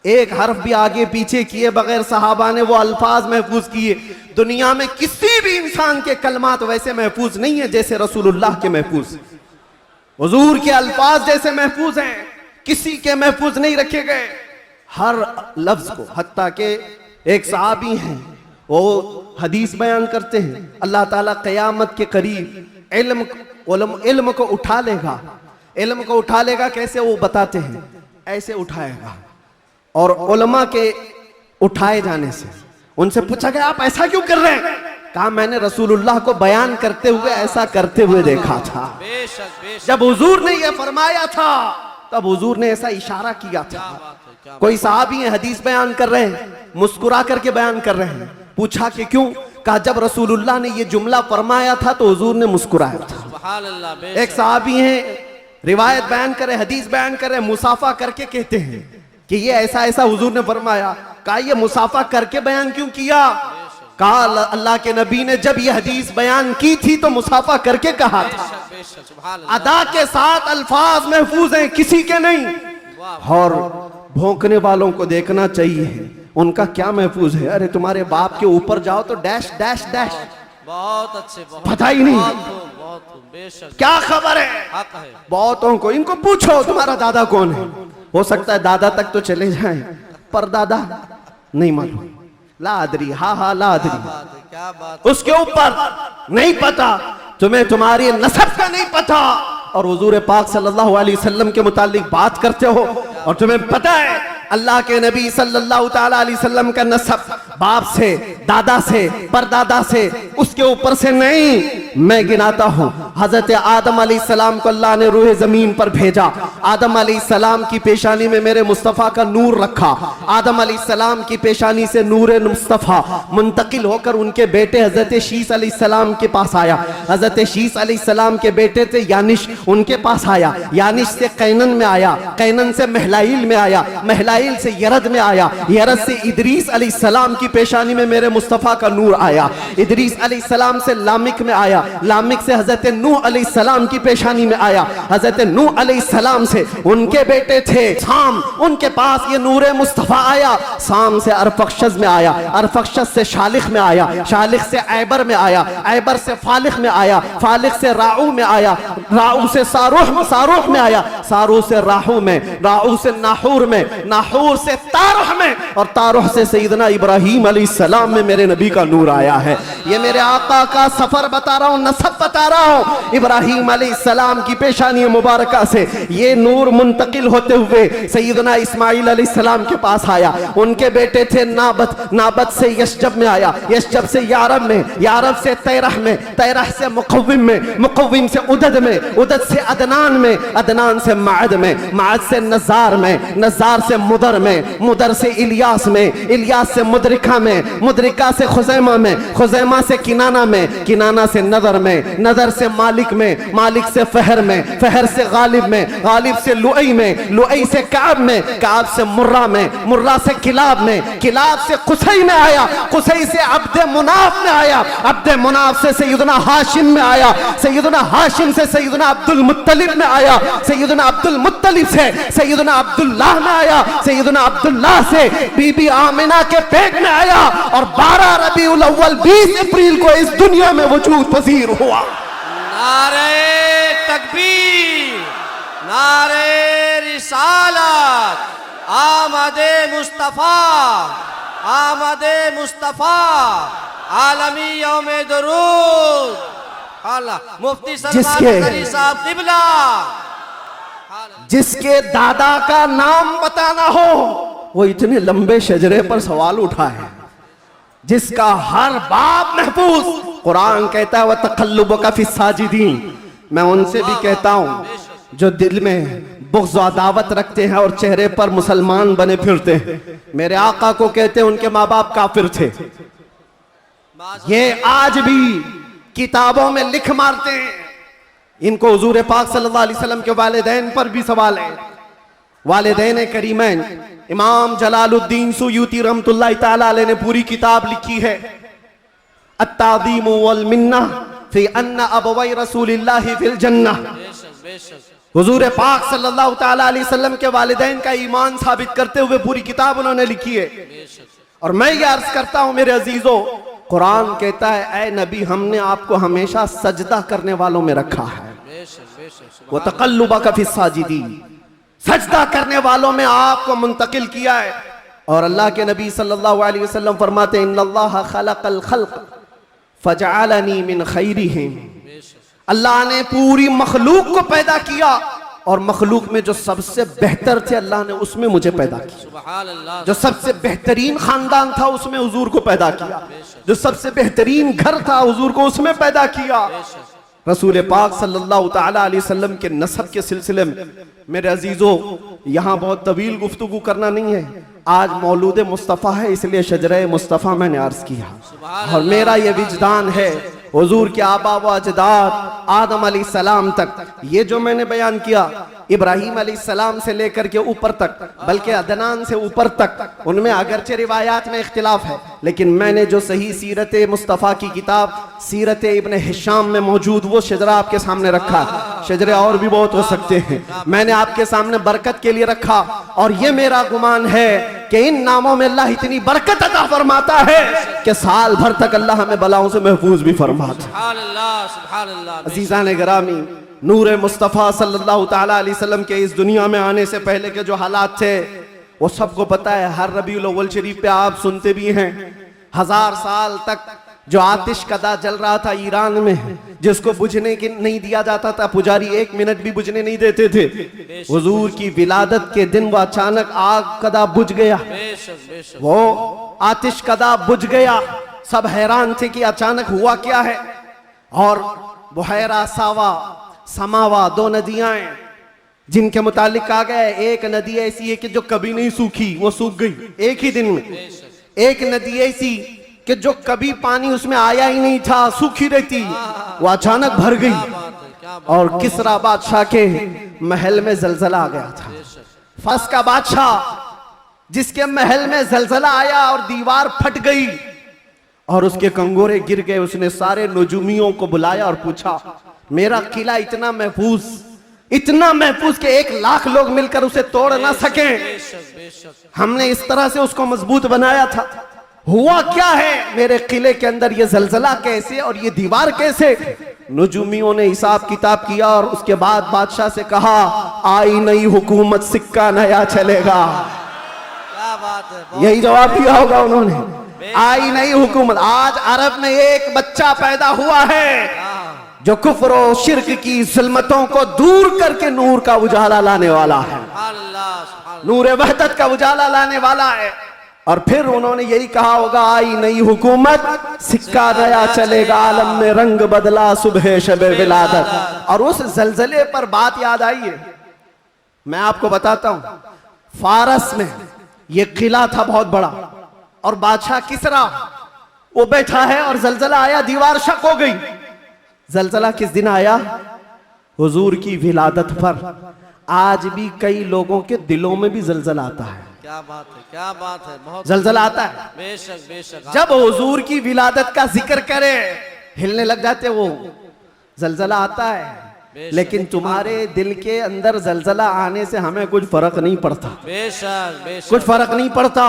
एक हर्फ भी आगे पीछे किए बगैर सहाबा ने वो अल्फाज महफूज किए। दुनिया में किसी भी इंसान के कलमात वैसे महफूज नहीं है जैसे रसूलुल्लाह के महफूज। हुजूर के अल्फाज जैसे महफूज हैं, किसी के महफूज नहीं रखे गए हर लफ्ज को। हत्ता के एक सहाबी हैं, वो हदीस बयान करते हैं, अल्लाह ताला क़यामत के करीब इल्म को उठा लेगा। इल्म को उठा लेगा कैसे, वो बताते हैं, ऐसे उठाएगा। और उलमा के उठाए जाने से उनसे पूछा गया आप ऐसा क्यों कर रहे हैं? कहा मैंने रसूलुल्लाह को बयान करते हुए ऐसा करते हुए देखा था। बेशक बेशक। जब हुजूर ने यह फरमाया था तब हुजूर ने ऐसा इशारा किया था। कोई साहबी है हदीस बयान कर रहे हैं, मुस्कुरा करके बयान कर रहे हैं। पूछा कि क्यों? कहा जब रसूलुल्लाह ने ये जुमला फरमाया था तो हुजूर ने मुस्कुराया था। सुभान अल्लाह, बेशक। एक साहबी हैं, रिवायत बयान करे, हदीस बयान करे, मुसाफा करके कहते हैं कि ये ऐसा ऐसा हुजूर ने फरमाया। कहा ये मुसाफा करके बयान क्यों किया? कहा अल्लाह के नबी ने जब ये हदीस बयान की थी तो मुसाफा करके कहा था। बेशक, सुभान अल्लाह। अदा के साथ अल्फाज महफूज हैं, किसी के नहीं। और भौंकने वालों को देखना चाहिए उनका क्या महफूज है। अरे तुम्हारे बाप के ऊपर जाओ तो डैश डैश डैश, बहुत अच्छे, बहुत पता ही नहीं बहुत खूब, बहुत खूब, बेशक। क्या खबर है। हक है। बहुतों को इनको पूछो तुम्हारा दादा कौन है, हो सकता है दादा तक तो चले जाएं पर दादा नहीं मालूम। ला अदरी, हा ला अदरी, बात है, क्या बात। उसके ऊपर नहीं पता, तुम्हें तुम्हारी नसब का नहीं पता और हुजूर पाक सल्लल्लाहु अलैहि वसल्लम के मुतालिक बात करते हो और तुम्हें पता है अल्लाह के नबी सल्लल्लाहु ताला अलैहि वसल्लम का नसब बाप से, दादा से, परदादा से, उसके ऊपर से नहीं। मैं गिनाता हूँ, हजरत आदम अलैहिस्सलाम को अल्लाह ने रूह जमीन पर भेजा। आदम अलैहिस्सलाम की पेशानी में मेरे मुस्तफ़ा का नूर रखा। आदम अलैहिस्सलाम की पेशानी से नूर मुस्तफ़ा मुंतकिल होकर उनके बेटे हजरत शीस अलैहिस्सलाम के पास आया। हजरत शीस अलैहिस्सलाम के बेटे थे यानिश, उनके पास आया। यानिश से कैनन में आया, कैनन से महलाइल में आया, महलाइल से यरद में आया, यरद से इदरीस अलैहिस्सलाम की पेशानी में मेरे मुस्तफ़ा का नूर आया। इदरीस अलैहिस्सलाम से लामिक में आया, लामिक से हजरत नूह अलैहिस्सलाम की पेशानी में आया। हजरत नूह अलैहिस्सलाम से उनके बेटे थे साम, उनके पास ये नूर मुस्तफ़ा आया। साम से अरफक्षस में आया, अरफक्षस से शालिख में आया, शालिख से ऐबर में आया, ऐबर से फालिख में आया, फालिख से राऊ में आया, राऊ से सारूह में आया, सारूह से राहू में, राहू से नाहूर में, नाहूर से तारुह में और तारुह से सैयदना इब्राहीम अलैहिस्सलाम में मेरे नबी का नूर आया है। ये मेरे आका का सफर बता रहा हूँ, नसब बता रहा हूँ। इब्राहीम अलैहिस्सलाम की पेशानी मुबारका से ये नूर मुंतकिल होते हुए सैयदना इस्माइल अलैहिस्सलाम के पास आया। उनके बेटे थे नाबत, नाबत से यशजब में आया, यशजब से यारब में, यारब से तैरह में, तैरह से मुकव्विम में, मुकव्विम से उदद में, उदद से अदनान में, अदनान से माद में, माद से नज़ार में, नज़ार से मुदर में, मुदर से इलियास में, इलियास से मुदरिका में, मुदरिका से खुजैमा में, खुजैमा से किनाना में, किनाना से नदर में, नदर से मालिक में, मालिक से फहर में, फहर से गालिब में, गालिब से लुई में, लुई से काब में, काब से मुर्रा में, मुर्रा से किलाब में, किलाब से कुसई में आया, कुसई से अब्द मुनाफ में आया, अब्द मुनाफ से सैयदना हाशिम में आया, सैयदना हाशिम से सैयदना अब्दुल मुत्तलिब में आया, सैयदना अब्दुल मुत्तलिब से सैयदना अब्दुल्लाह में आया, सैयदना अब्दुल्लाह से बीबी आमिना के पेट में आया और 12 रबीउल अव्वल 20 अप्रैल को इस दुनिया में वजूद पजीर हुआ। नारे तकबीर, नारे रिसालत, आमदे मुस्तफ़ा, आमदे मुस्तफ़ा, आलमी यौमे दरूद। अल्लाह मुफ्ती सलमान अली साहब किबला। जिसके दादा का नाम बताना हो वो इतने लंबे शजरे पर सवाल उठाए, जिसका हर बाप महफूज। कुरान कहता है वह तक़ल्लुबका फ़ी साजिदीन। मैं उनसे भी कहता हूँ जो दिल में बुग़्ज़ और अदावत रखते हैं और चेहरे पर मुसलमान बने फिरते हैं। मेरे आका को कहते हैं उनके माँ बाप काफिर थे, ये आज भी किताबों में लिख मारते हैं। इनको हुजूर पाक सल्लल्लाहु अलैहि वसल्लम के वालिदैन पर भी सवाल है। वालिदैन करीमैन इमाम जलालुद्दीन सुयूती रहमतुल्लाहि ताला अलैह ने पूरी किताब लिखी है अत्ताज़ीम वल मिन्ना फी अन्ना अबवै रसूलिल्लाहि फिल जन्नह। हुजूर पाक सल्लल्लाहु ताला अलैहि वसल्लम के वालिदैन का ईमान साबित करते हुए पूरी किताब उन्होंने लिखी है। और मैं ये अर्ज करता हूं मेरे अजीजों, कुरान कहता है, ए नबी हमने आपको हमेशा सजदा करने वालों में रखा है। वो तक़ल्लुबका फी साजिदीन, सजदा करने वालों में आपको मुंतकिल किया है। और अल्लाह के नबी सल्लल्लाहु अलैहि वसल्लम फरमाते हैं इन्नल्लाह खलक़ल खल्क़ फजअलनी मिन खैरिहिम। अल्लाह ने पूरी मखलूक को पैदा किया और मखलूक में जो सबसे बेहतर थे अल्लाह ने उसमें मुझे पैदा किया। जो सबसे बेहतरीन खानदान था उसमें हुजूर को पैदा किया। जो सबसे बेहतरीन घर था हुजूर को उसमें पैदा किया। रसूल पाक सल्लल्लाहु ताला अलैहि वसल्लम के नसब के सिलसिले में मेरे अजीजों यहाँ बहुत तवील गुफ्तगू करना नहीं है। आज मौलूद मुस्तफ़ा है इसलिए शजरे मुस्तफ़ा मैंने अर्ज किया। और मेरा ये विजदान है हुजूर के आबा व अजदाद आदम अलैहिस्सलाम तक ये जो मैंने बयान किया इब्राहीम अलैहिस्सलाम से लेकर के ऊपर तक, बल्कि अदनान से ऊपर तक, उनमें अगरचे रिवायात में इख्तिलाफ है, लेकिन मैंने जो सही सीरत मुस्तफ़ा की किताब सीरत इब्न हिशाम में मौजूद वो शजरा आपके सामने रखा। शजरे और भी बहुत हो सकते हैं, मैंने आपके सामने बरकत के लिए रखा। और ये मेरा गुमान है कि इन नामों में अल्लाह इतनी बरकत अता फरमाता है कि साल भर तक अल्लाह हमें बलाओं से महफूज भी फरमाता। अजीज़ान गिरामी, नूर मुस्तफ़ा सल्लल्लाहु ताला अलैहि वसल्लम के इस दुनिया में आने से पहले के जो हालात थे वो सबको पता है। हर रबीउल अव्वल शरीफ पे आप सुनते भी हैं 1000 साल तक जो आतिश कदा जल रहा था ईरान में, जिसको बुझने की नहीं दिया जाता था, पुजारी 1 मिनट भी बुझने नहीं देते थे। हुजूर की विलादत के दिन वो अचानक आग कदा बुझ गया, वो आतिश कदा बुझ गया। सब हैरान थे कि अचानक हुआ क्या है। और बुहैरा सावा समावा 2 नदियां हैं जिनके मुतालिक कहा गया है एक नदी ऐसी है कि जो कभी नहीं सूखी, वो सूख गई एक ही दिन में। एक नदी ऐसी कि जो कभी पानी उसमें आया ही नहीं था, सूखी रहती, वो अचानक भर गई। और किसरा बादशाह के महल में जलजला आ गया था। फस का बादशाह जिसके महल में जलजला आया और दीवार फट गई और उसके कंगोरे गिर गए, उसने सारे नजूमियों को बुलाया और पूछा मेरा किला इतना महफूज कि 1 लाख लोग मिलकर उसे तोड़ ना सके, हमने इस तरह से उसको मजबूत बनाया था, हुआ क्या है मेरे किले के अंदर, ये जलजला कैसे और ये दीवार कैसे। नजूमियों ने हिसाब किताब किया और उसके बाद बादशाह से कहा आई नई हुकूमत सिक्का नया चलेगा। क्या बात है, यही जवाब दिया होगा उन्होंने, आई नई हुकूमत। आज अरब में एक बच्चा पैदा हुआ है जो कुफ्र और शिर्क की ज़ुल्मतों को दूर करके नूर का उजाला लाने वाला है, नूर वहदत का उजाला लाने वाला है। और फिर उन्होंने यही कहा होगा आई नई हुकूमत सिक्का नया चलेगा, आलम में रंग बदला सुबह शबे विलादत। और उस जलजले पर बात याद आई है, मैं आपको बताता हूं। फारस में ये किला था बहुत बड़ा और बादशाह किसरा वो बैठा है और जलजला आया, दीवार शक हो गई। जलजला किस दिन आया? हुजूर की विलादत पर। आज भी कई लोगों के दिलों में भी जलजला आता है। क्या बात है, क्या बात है, बहुत जलजला आता है। बेशक बेशक, जब हुजूर की विलादत का जिक्र करे हिलने लग जाते, वो जलजला आता है। लेकिन तुम्हारे दिल के अंदर जलजला आने से हमें कुछ फर्क नहीं पड़ता, बेशक बेशक कुछ फर्क नहीं पड़ता।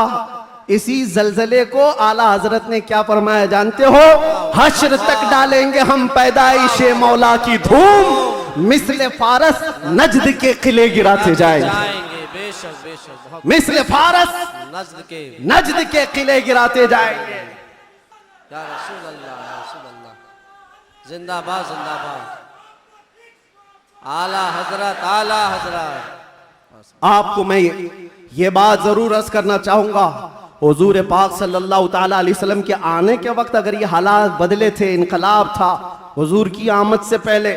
इसी जलजले को आला हजरत ने क्या फरमाया जानते हो? हश्र तक डालेंगे हम पैदाइशे मौला की धूम, मिस्ल फारस नजद के किले गिराते जाएंगे। बेशक बेशक, बहुत मिस्ल फारस नजद के किले गिराते जाएंगे। या रसूल अल्लाह, या रसूल अल्लाह, जिंदाबाद जिंदाबाद, आला हजरत, आला हजरत। आपको मैं ये बात जरूर अर्ज करना चाहूंगा, हुजूर पाक सल्लल्लाहु ताला अलैहि वसल्लम के आने के वक्त अगर ये हालात बदले थे, इनकलाब था, हुजूर की आमद से पहले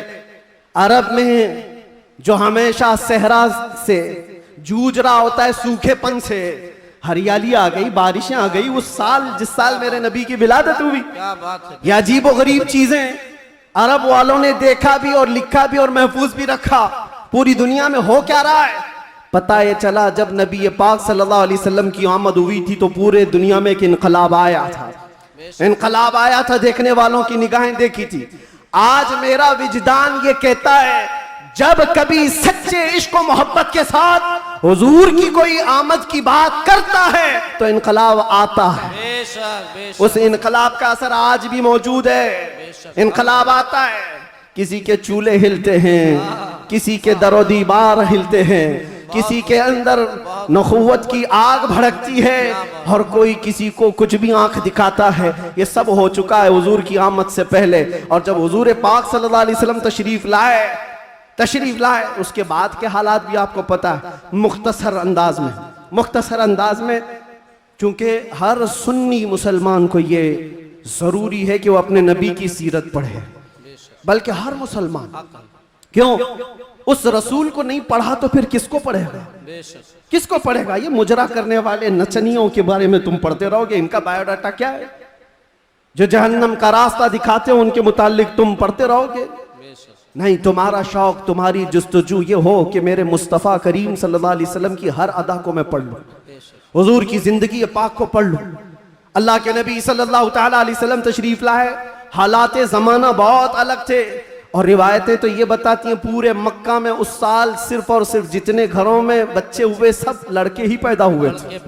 अरब में जो हमेशा सहरा से जूझ रहा होता है, सूखेपन से हरियाली आ गई, बारिशें आ गई। उस साल जिस साल मेरे नबी की विलादत हुई, क्या बात है, ये अजीब व गरीब चीजें अरब वालों ने देखा भी और लिखा भी और महफूज भी रखा। पूरी दुनिया में हो क्या रहा है पता ये चला जब नबी पाक सल्लल्लाहु अलैहि वसल्लम की आमद हुई थी तो पूरे दुनिया में एक इनकलाब आया था। इनकलाब आया था, देखने वालों की निगाहें देखी थी। आज मेरा विजदान ये कहता है जब कभी सच्चे इश्क और मोहब्बत के साथ हुजूर की कोई आमद की बात करता है तो इनकलाब आता है। बेशक बेशक उस इनकलाब का असर आज भी मौजूद है। इनकलाब आता है, किसी के चूल्हे हिलते हैं, किसी के दरो दीवार हिलते हैं, किसी के अंदर नखुवत की आग भड़कती है और कोई किसी को कुछ भी आंख दिखाता है। ये सब हो चुका है हुजूर की आमद से पहले। और जब हुजूर पाक सल्लल्लाहु अलैहि वसल्लम तशरीफ लाए उसके बाद के हालात भी आपको पता है। मुख्तसर अंदाज में चूंकि हर सुन्नी मुसलमान को ये जरूरी है कि वो अपने नबी की सीरत पढ़े, बल्कि हर मुसलमान। क्यों? उस रसूल को नहीं पढ़ा तो फिर किसको पढ़ेगा? किसको पढ़ेगा? ये मुजरा करने वाले नचनियों के बारे में तुम पढ़ते रहोगे। इनका बायोडाटा क्या है? जो जहन्नम का रास्ता दिखाते हो उनके मुतालिक तुम पढ़ते रहोगे? नहीं, तुम्हारा शौक, तुम्हारी जुस्तजू ये हो कि मेरे मुस्तफ़ा करीम सल्लल्लाहु अलैहि वसल्लम की हर अदा को मैं पढ़ लूं, हुजूर की जिंदगी पाक को पढ़ लूं। अल्लाह के नबी सल्लल्लाहु तआला अलैहि वसल्लम तशरीफ लाए, हालात जमाना बहुत अलग थे और रिवायतें तो ये बताती हैं पूरे मक्का में उस साल सिर्फ और सिर्फ जितने घरों में बच्चे हुए सब लड़के ही पैदा हुए थे।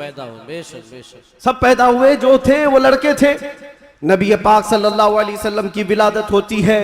सब पैदा हुए जो थे वो लड़के थे। नबी पाक सल्लल्लाहु अलैहि वसल्लम की विलादत होती है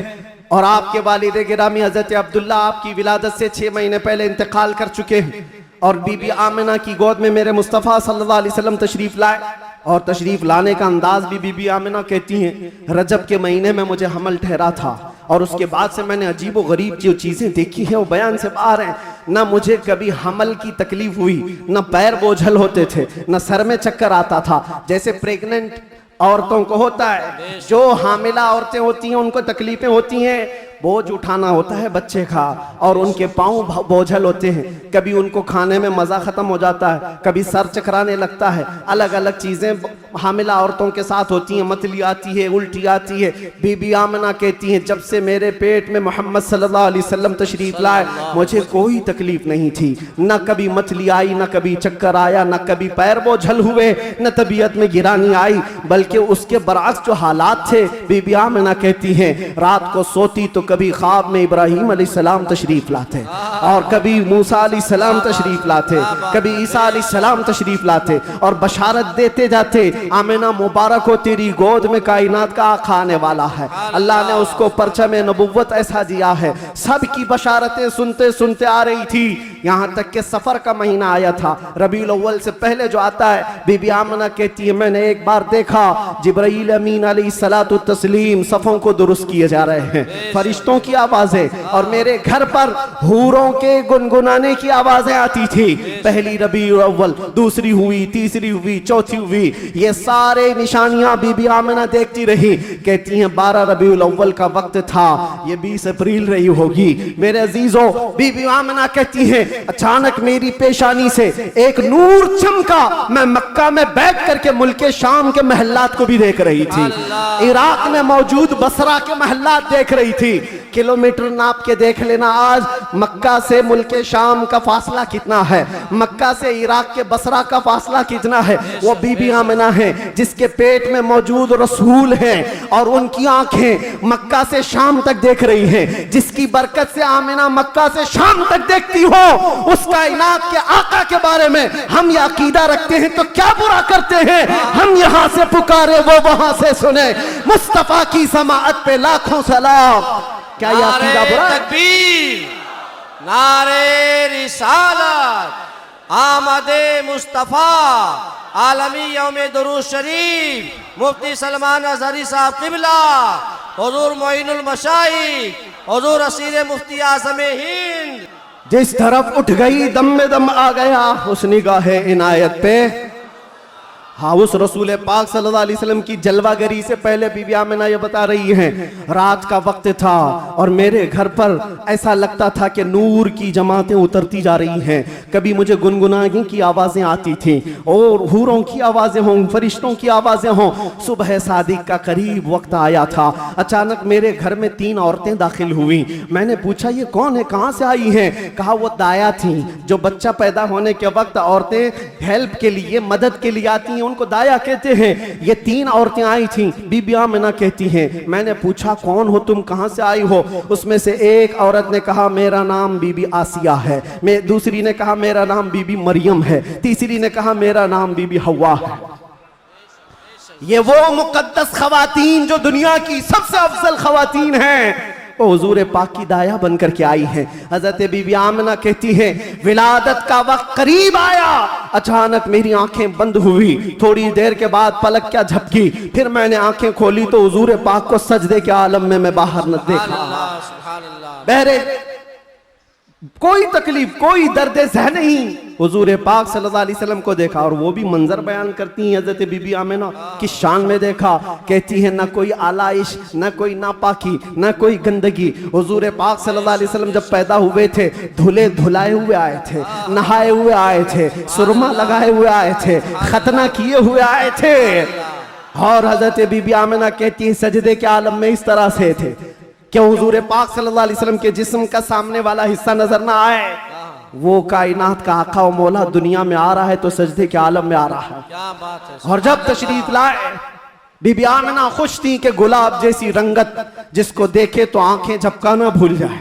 और आपके वालिद गिरामी हजरत अब्दुल्ला आपकी विलादत से 6 महीने पहले इंतकाल कर चुके हैं और बीबी आमिना की गोद में मेरे मुस्तफ़ा सल्लल्लाहु अलैहि वसल्लम तशरीफ लाए। और तशरीफ लाने का अंदाज भी बीबी आमिना कहती हैं रजब के महीने में मुझे हमल ठहरा था और उसके बाद से मैंने अजीब व गरीब जो चीज़ें देखी हैं वो बयान से बाहर हैं। ना मुझे कभी हमल की तकलीफ हुई, ना पैर बोझल होते थे, ना सर में चक्कर आता था जैसे प्रेग्नेंट औरतों को होता है। जो हामिला औरतें होती हैं उनको तकलीफें होती हैं, बोझ उठाना होता है बच्चे का और उनके पाँव बोझल होते हैं। कभी उनको खाने में मज़ा ख़त्म हो जाता है, कभी सर चकराने लगता है। अलग अलग चीज़ें हामिला औरतों के साथ होती हैं, मतली आती है, उल्टी आती है। बीबी आमिना कहती हैं जब से मेरे पेट में मोहम्मद सल्लल्लाहु अलैहि वसल्लम तशरीफ लाए मुझे कोई तकलीफ नहीं थी, न कभी मतली आई, न कभी चक्कर आया, न कभी पैर बोझल हुए, न तबीयत में गिरानी आई। बल्कि उसके बरअक्स जो हालात थे, बीबी आमिना कहती हैं रात को सोती तो कभी ख्वाब में इब्राहीम अलैहिस्सलाम तशरीफ लाते और कभी मूसा अलैहिस्सलाम तशरीफ लाते, कभी ईसा अलैहिस्सलाम तशरीफ लाते और बशारत देते जाते आमिना मुबारक हो तेरी गोद में कायनात का आका आने वाला है। अल्लाह ने उसको परचम नबुव्वत ऐसा दिया है। सब की बशारतें सुनते सुनते आ रही थी, यहाँ तक के सफर का महीना आया था, रबीउल अव्वल से पहले जो आता है। बीबी आमिना कहती है मैंने एक बार देखा जिब्राईल अमीन अलैहिस्सलातु तस्लीम सफ़ों को दुरुस्त किए जा रहे हैं, फरिश्तों की आवाजें, और मेरे घर पर हूरों के गुनगुनाने की आवाजें आती थी। पहली रबीउल अव्वल, दूसरी हुई, तीसरी हुई, चौथी हुई, ये सारे निशानियां बीबी आमिना देखती रही। कहती हैं 12 रबीउल अव्वल का वक्त था, ये 20 अप्रैल रही होगी। मेरे अजीजों, बीबी आमिना कहती हैं अचानक मेरी पेशानी से एक नूर चमका, मैं मक्का में बैठ करके मुल्के शाम के महल्लात को भी देख रही थी, इराक में मौजूद बसरा के महल्लात देख रही थी। किलोमीटर नाप के देख लेना आज मक्का से मुल्के शाम का फासला कितना है, मक्का से इराक के बसरा का फासला कितना है। वो बीबी आमिना है जिसके पेट में मौजूद रसूल हैं और उनकी आंखें मक्का से शाम तक देख रही हैं। जिसकी बरकत से आमिना मक्का से शाम तक देखती हो, उस कायनात के आका के बारे में हम ये अकीदा रखते हैं तो क्या बुरा करते हैं। हम यहाँ से पुकारे वो वहां से सुने, मुस्तफा की समाअत पे लाखों सलाम। क्या ये अकीदा बुरा है? तकबीर, नारे रिसालत, आमदे मुस्तफा, आलमी यौमे दुरूद शरीफ, मुफ्ती सलमान अजहरी साहब किबला, हुजूर मोइनुल मशाइख, हुजूर असीर मुफ्ती आज़म हिंद। जिस तरफ उठ गई दम में दम आ गया उस निगाहे इनायत पे, हाँ, उस रसूल पाक सल्लल्लाहु अलैहि वसल्लम की जलवागरी से पहले बीबी आमिना ये बता रही हैं, रात का वक्त था और मेरे घर पर ऐसा लगता था कि नूर की जमातें उतरती जा रही हैं। कभी मुझे गुनगुनाने की आवाज़ें आती थीं और हूरों की आवाज़ें हों, फरिश्तों की आवाज़ें हों। सुबह सादिक का करीब वक्त आया था, अचानक मेरे घर में 3 औरतें दाखिल हुई। मैंने पूछा ये कौन है, कहाँ से आई हैं? कहा वो दाया थी, जो बच्चा पैदा होने के वक्त औरतें हेल्प के लिए, मदद के लिए आती हैं, उनको दाया कहते हैं। ये 3 औरतें आई थीं। बीबी आमिना कहती हैं, मैंने पूछा कौन हो तुम, कहां से आई हो? उसमें से एक औरत ने कहा मेरा नाम बीबी आसिया है, दूसरी ने कहा मेरा नाम बीबी मरियम है, तीसरी ने कहा मेरा नाम बीबी हवा है। ये वो मुकद्दस खवातीन जो दुनिया की सबसे अफजल खवातीन हैं, वो हुजूर पाक की दाया बनकर के आई हैं। हजरत बीबी आमिना कहती हैं, विलादत का वक्त करीब आया, अचानक मेरी आंखें बंद हुई, थोड़ी देर के बाद पलक क्या झपकी, फिर मैंने आंखें खोली तो हुजूर पाक को सजदे के आलम में मैं बाहर न देखा। बहरे कोई तकलीफ, कोई दर्द ज़हन नहीं, हुजूर पाक सल्लल्लाहु अलैहि वसल्लम को देखा। और वो भी मंजर बयान करती हैं हजरत बीबी आमिना की शान में देखा। कहती है ना कोई आलाइश, ना कोई नापाकी, ना कोई गंदगी। हुजूर पाक सल्लल्लाहु अलैहि वसल्लम जब पैदा हुए थे, धुले धुलाए हुए आए थे, नहाए हुए आए थे, सुरमा लगाए हुए आए थे, खतना किए हुए आए थे। और हजरत बीबी आमिना कहती है सजदे के आलम में इस तरह से थे कि हुजूर पाक सल्लल्लाहु अलैहि वसल्लम के जिस्म का सामने वाला हिस्सा नजर ना आए। वो कायनात का आका व मौला दुनिया में आ रहा है तो सजदे के आलम में आ रहा है। क्या बात है। और जब तशरीफ लाए, बीबी आमिना खुश थी कि गुलाब जैसी रंगत जिसको देखे तो आंखें झपकाना भूल जाए,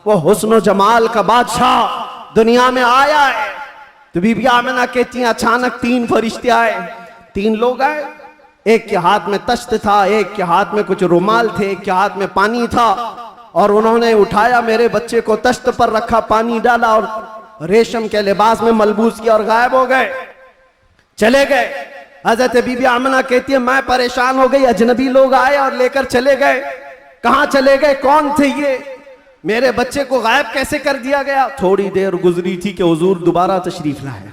वो हुस्न जमाल का बादशाह दुनिया में आया है। तो बीबी आमिना कहती हैं अचानक 3 फरिश्ते आए, 3 लोग आए। एक के हाथ में तश्त था, एक के हाथ में कुछ रुमाल थे, एक के हाथ में पानी था। और उन्होंने उठाया मेरे बच्चे को, तश्त पर रखा, पानी डाला और रेशम के लिबास में मलबूस किया और गायब हो गए, चले गए। हजरत बीबी आमिना कहती है मैं परेशान हो गई, अजनबी लोग आए और लेकर चले गए। कहां चले गए, कौन थे ये, मेरे बच्चे को गायब कैसे कर दिया गया? थोड़ी देर गुजरी थी कि हुजूर दोबारा तशरीफ लाए।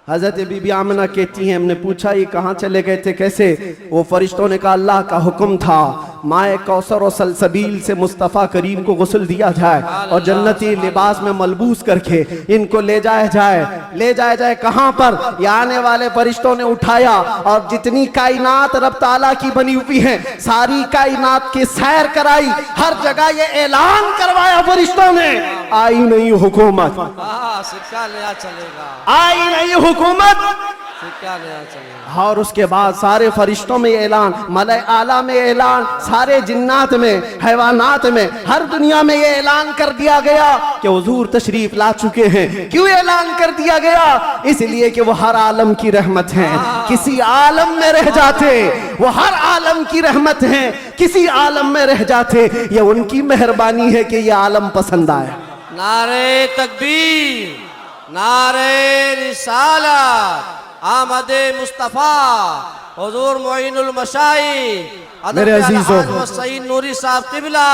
हजरत बीबी आमिना कहती हैं हमने पूछा ये कहाँ चले गए थे, कैसे? वो फरिश्तों ने कहा अल्लाह का हुक्म था माए कौसर और सलसबील से मुस्तफ़ा करीम को गुस्ल दिया जाए और जन्नती लिबास में मलबूस करके इनको ले जाया जाए। कहाँ पर? ये आने वाले फरिश्तों ने उठाया और जितनी कायनात रब ताला की बनी हुई है सारी कायनात की सैर कराई, हर जगह ये ऐलान करवाया फरिश्तों ने, आई नहीं हुकूमत, सिक्का नया चलेगा, आई नहीं हुकूमत, सिक्का नया चलेगा। और उसके बाद सारे फरिश्तों में ऐलान, मलाए आला में ऐलान, सारे जिन्नात में, हैवानात में, हर दुनिया में ये ऐलान कर दिया गया कि हुजूर तशरीफ ला चुके हैं। क्यों ऐलान कर दिया गया? इसलिए कि वो हर आलम की रहमत हैं। किसी आलम में रह जाते वो हर आलम की रहमत हैं, किसी आलम में रह जाते ये उनकी मेहरबानी है कि ये आलम पसंद आया। नारे तकबीर, नारे रिसालत, आमदे मुस्तफ़ा, हुजूर मोइनुल मशाइख मेरे अजीजों, सईद नूरी साहब किबला।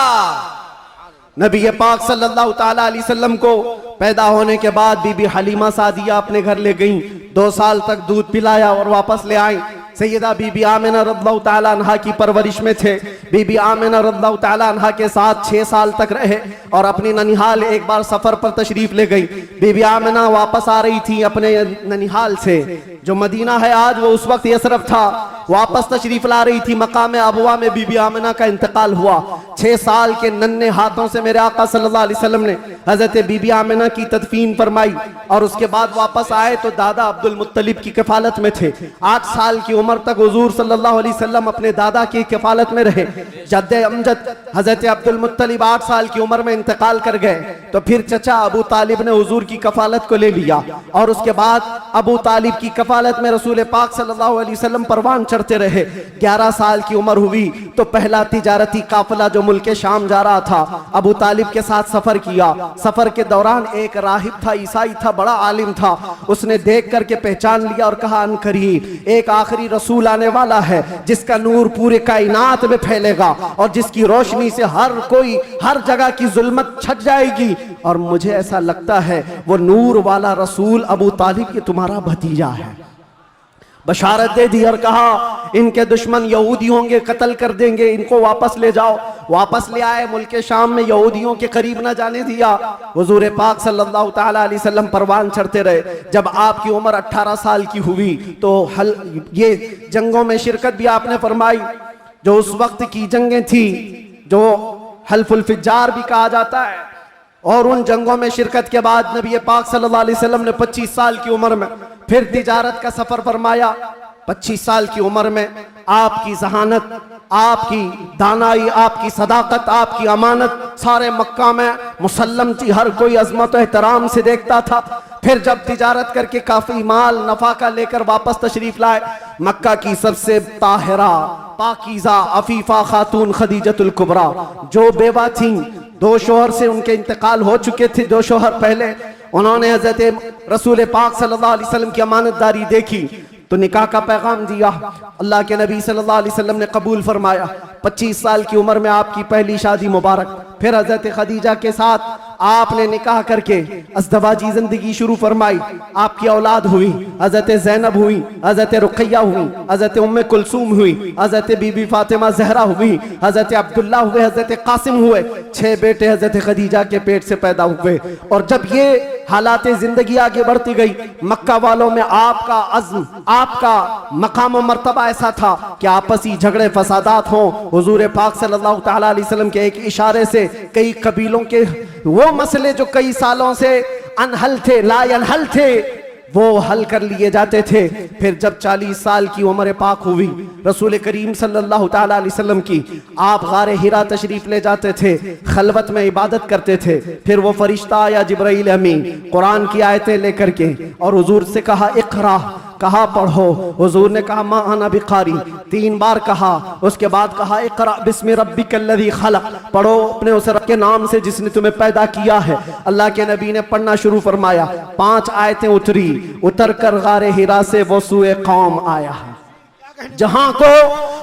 नबी पाक सल्लल्लाहु ताला अलैहि वसल्लम को पैदा होने के बाद बीबी हलीमा सादिया अपने घर ले गईं, 2 साल तक दूध पिलाया और वापस ले आई। सैयदा बीबी आमिना रज़ियल्लाहु ताला अन्हा की परवरिश में थे। बीबी आमिना रज़ियल्लाहु ताला अन्हा के साथ 6 साल तक रहे और अपनी ननिहाल एक बार सफर पर तशरीफ ले गई। बीबी आमिना वापस आ रही थी अपने ननिहाल से, जो मदीना है आज वो उस वक्त यसरफ था, वापस तशरीफ ला रही थी। मकाम अबवा में बीबी आमिना का इंतकाल हुआ। 6 साल के नन्हे हाथों से मेरे आका सल्लल्लाहु अलैहि वसल्लम ने हजरत बीबी आमिना की तदफीन फरमाई और उसके बाद वापस आए तो दादा अब्दुल मुत्तलिब की कफालत में थे। 8 साल की उम्र तक हुजूर सल्लल्लाहु अलैहि वसल्लम अपने दादा की कफालत में रहे। जद्दे अमजद हजरत अब्दुल मुत्तलिब 8 साल की उम्र में इंतकाल कर गए तो फिर चचा अबू तालिब ने हुजूर की कफालत को ले लिया और उसके बाद अबू तालिब की कफालत में रसूल पाक सल्लल्लाहु अलैहि वसल्लम परवान चढ़ते रहे। 11 साल की उम्र हुई तो पहला तिजारती काफिला जो मुल्क शाम जा रहा था अबू तालिब के साथ सफर किया। सफर के दौरान एक राहिब था, ईसाई था, बड़ा आलिम था। उसने देख करके पहचान लिया और कहा अनकरीब एक आखिरी रसूल आने वाला है जिसका नूर पूरे कायनात में फैलेगा और जिसकी रोशनी से हर कोई हर जगह की जुल्मत छट जाएगी। और मुझे ऐसा लगता है वो नूर वाला रसूल अबू तालिब ये तुम्हारा भतीजा है। बशारत दे दी और कहा इनके दुश्मन यहूदी होंगे, कत्ल कर देंगे, इनको वापस ले जाओ। वापस ले आए, मुल्क शाम में यहूदियों के करीब न जाने दिया। हुजूर पाक सल्लल्लाहु ताला अलैहि वसल्लम परवान चढ़ते रहे। जब आपकी उम्र 18 साल की हुई तो ये जंगों में शिरकत भी आपने फरमाई, जो उस वक्त की जंगें थी, जो हल्फुल फिज्जार भी कहा जाता है। और उन जंगों में शिरकत के बाद नबी पाक सल्लल्लाहु अलैहि वसल्लम ने 25 साल की उम्र में फिर तिजारत का सफर फरमाया। 25 साल की उम्र में आपकी जहानत, आपकी दानाई, आपकी सदाकत, आपकी अमानत सारे मक्का में मुसल्लम थी। हर कोई अजमत और एहतराम से देखता था। फिर जब तिजारत करके काफी माल नफा का लेकर वापस तशरीफ लाए, मक्का की सबसे ताहिरा, पाकीज़ा, अफीफा खातून खदीजतुल कुबरा, जो बेवा थी, 2 शोहर से उनके इंतकाल हो चुके थे, 2 शोहर पहले, उन्होंने हज़रत रसूल पाक सल्लल्लाहु अलैहि वसल्लम की अमानतदारी देखी तो निकाह का पैगाम दिया। अल्लाह के नबी सल्लल्लाहु अलैहि वसल्लम ने कबूल फरमाया। 25 साल की उम्र में आपकी पहली शादी मुबारक। फिर हजरत खदीजा के साथ आपने निकाह करके अज़दवाजी जिंदगी शुरू फरमाई। आपकी औलाद हुई, हजरत ज़ैनब हुई, हजरत रुक़ैया हुई, हजरत उम्मे कुलसूम हुई, हजरत बीबी फातिमा ज़हरा हुई, हजरत अब्दुल्ला हुए, हजरत कासिम हुए। 6 बेटे हजरत खदीजा के पेट से पैदा हुए। और जब ये हालात जिंदगी आगे बढ़ती गई, मक्का वालों में आपका अज़्म, आपका मकाम मर्तबा ऐसा था कि आपसी झगड़े फसादात हों, हुजूर पाक सल्लल्लाहु ताला अलैहि वसल्लम के एक इशारे से कई कबीलों के वो मसले जो कई सालों से अनहल थे, ला अनहल थे, वो हल कर लिए जाते थे। फिर जब 40 साल की उम्र पाक हुई, रसूल करीम सल्लल्लाहु ताला अलैहि वसल्लम की, आप गारे हिरा तशरीफ ले जाते थे, खलवत में इबादत करते थे। फिर वो फरिश्ता आया जिब्राइल अमीन कुरान की आयतें लेकर के, और हुजूर से कहा इक़रा, कहा पढ़ो। हुजूर ने कहा मा अना बिकारी, 3 बार कहा। उसके बाद कहा इक़रा बिस्मि रब्बिकल्लज़ी खलक़, पढ़ो अपने उस रब के नाम से जिसने तुम्हें पैदा किया है। अल्लाह के नबी ने पढ़ना शुरू फरमाया। 5 आयतें उतरी, उतर कर गारे हिरा से वो सूए कौम आया, जहां को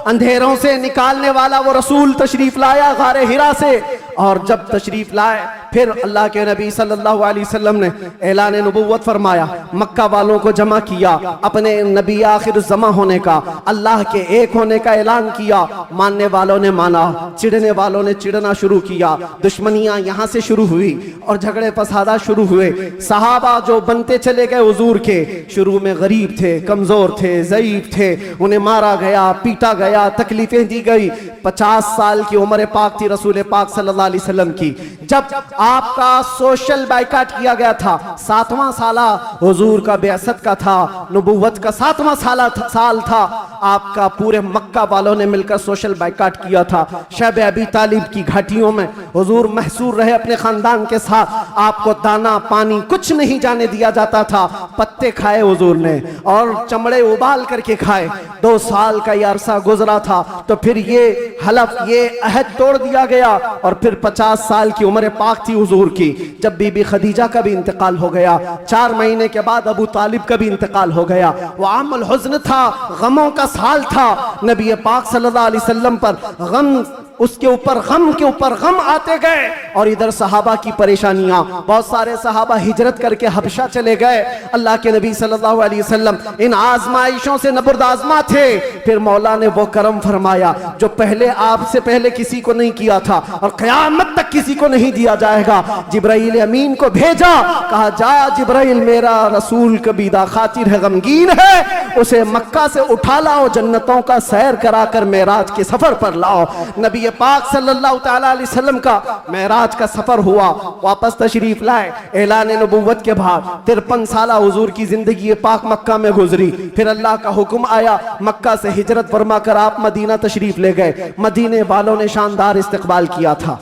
अंधेरों से निकालने वाला वो रसूल तशरीफ लाया गारे हिरा से। और जब तशरीफ लाए, फिर अल्लाह के नबी सल्लल्लाहु अलैहि वसल्लम ने ऐलान नबुव्वत फरमाया, मक्का वालों को जमा किया, अपने नबी आखिर जमा होने का, अल्लाह के एक होने का ऐलान किया। मानने वालों ने माना, चिढ़ने वालों ने चिढ़ना शुरू किया। दुश्मनियां यहाँ से शुरू हुई और झगड़े फसादा शुरू हुए। सहाबा जो बनते चले गए हुजूर के, शुरू में गरीब थे, कमजोर थे, ज़ईफ थे, उन्हें मारा गया, पीटा गया, तकलीफें दी गई। 50 साल की उम्र पाक थी रसूल पाक सल्लल्लाहु अलैहि वसल्लम की, जब आपका सोशल बाइकाट किया गया था। 7वां साला हुजूर का बेअसत का था, नबुव्वत का 7वां साल था। आपका पूरे मक्का वालों ने मिलकर सोशल बाइकाट किया था। शब अबी तालिब की घाटियों में हुजूर महसूर रहे अपने खानदान के साथ। आपको दाना पानी कुछ नहीं जाने दिया जाता था। पत्ते खाए हुजूर ने और चमड़े उबाल करके खाए। 2 साल का ये अरसा गुजरा था तो फिर ये हलफ, ये अहद तोड़ दिया गया। और फिर 50 साल की उम्र पाक थी हुजूर की, जब बीबी खदीजा का भी इंतकाल हो गया। 4 महीने के बाद अबू तालिब का भी इंतकाल हो गया। वो आमुल हुज़्न था, गमों का साल था। नबी पाक सल्लल्लाहु अलैहि वसल्लम पर गम, उसके ऊपर गम के ऊपर गम आते गए। और इधर सहाबा की परेशानियां, बहुत सारे सहाबा हिजरत करके हबशा चले गए। अल्लाह के नबी सल्लल्लाहु अलैहि वसल्लम इन आजमाइशों से नबुर्दाजमा थे। फिर मौला ने वो करम फरमाया जो पहले आपसे पहले किसी को नहीं किया था और क़यामत तक किसी को नहीं दिया जाएगा। जिब्राइल अमीन को भेजा, कहा जा जिब्राइल, मेरा रसूल कबीदा खातिर है, गमगीन है, उसे मक्का से उठा लाओ, जन्नतों का सैर करा कर मेराज के सफर पर लाओ। नबी पाक सल्लल्लाहु ताला अलैहि वसल्लम का मेराज का सफर हुआ, वापस तशरीफ लाए। ऐलान नबुव्वत के बाद 53 साला हुजूर की जिंदगी पाक मक्का में गुजरी। फिर अल्लाह का हुक्म आया, मक्का से हिजरत फरमा कर आप मदीना तशरीफ ले गए। मदीने वालों ने शानदार इस्तकबाल किया था,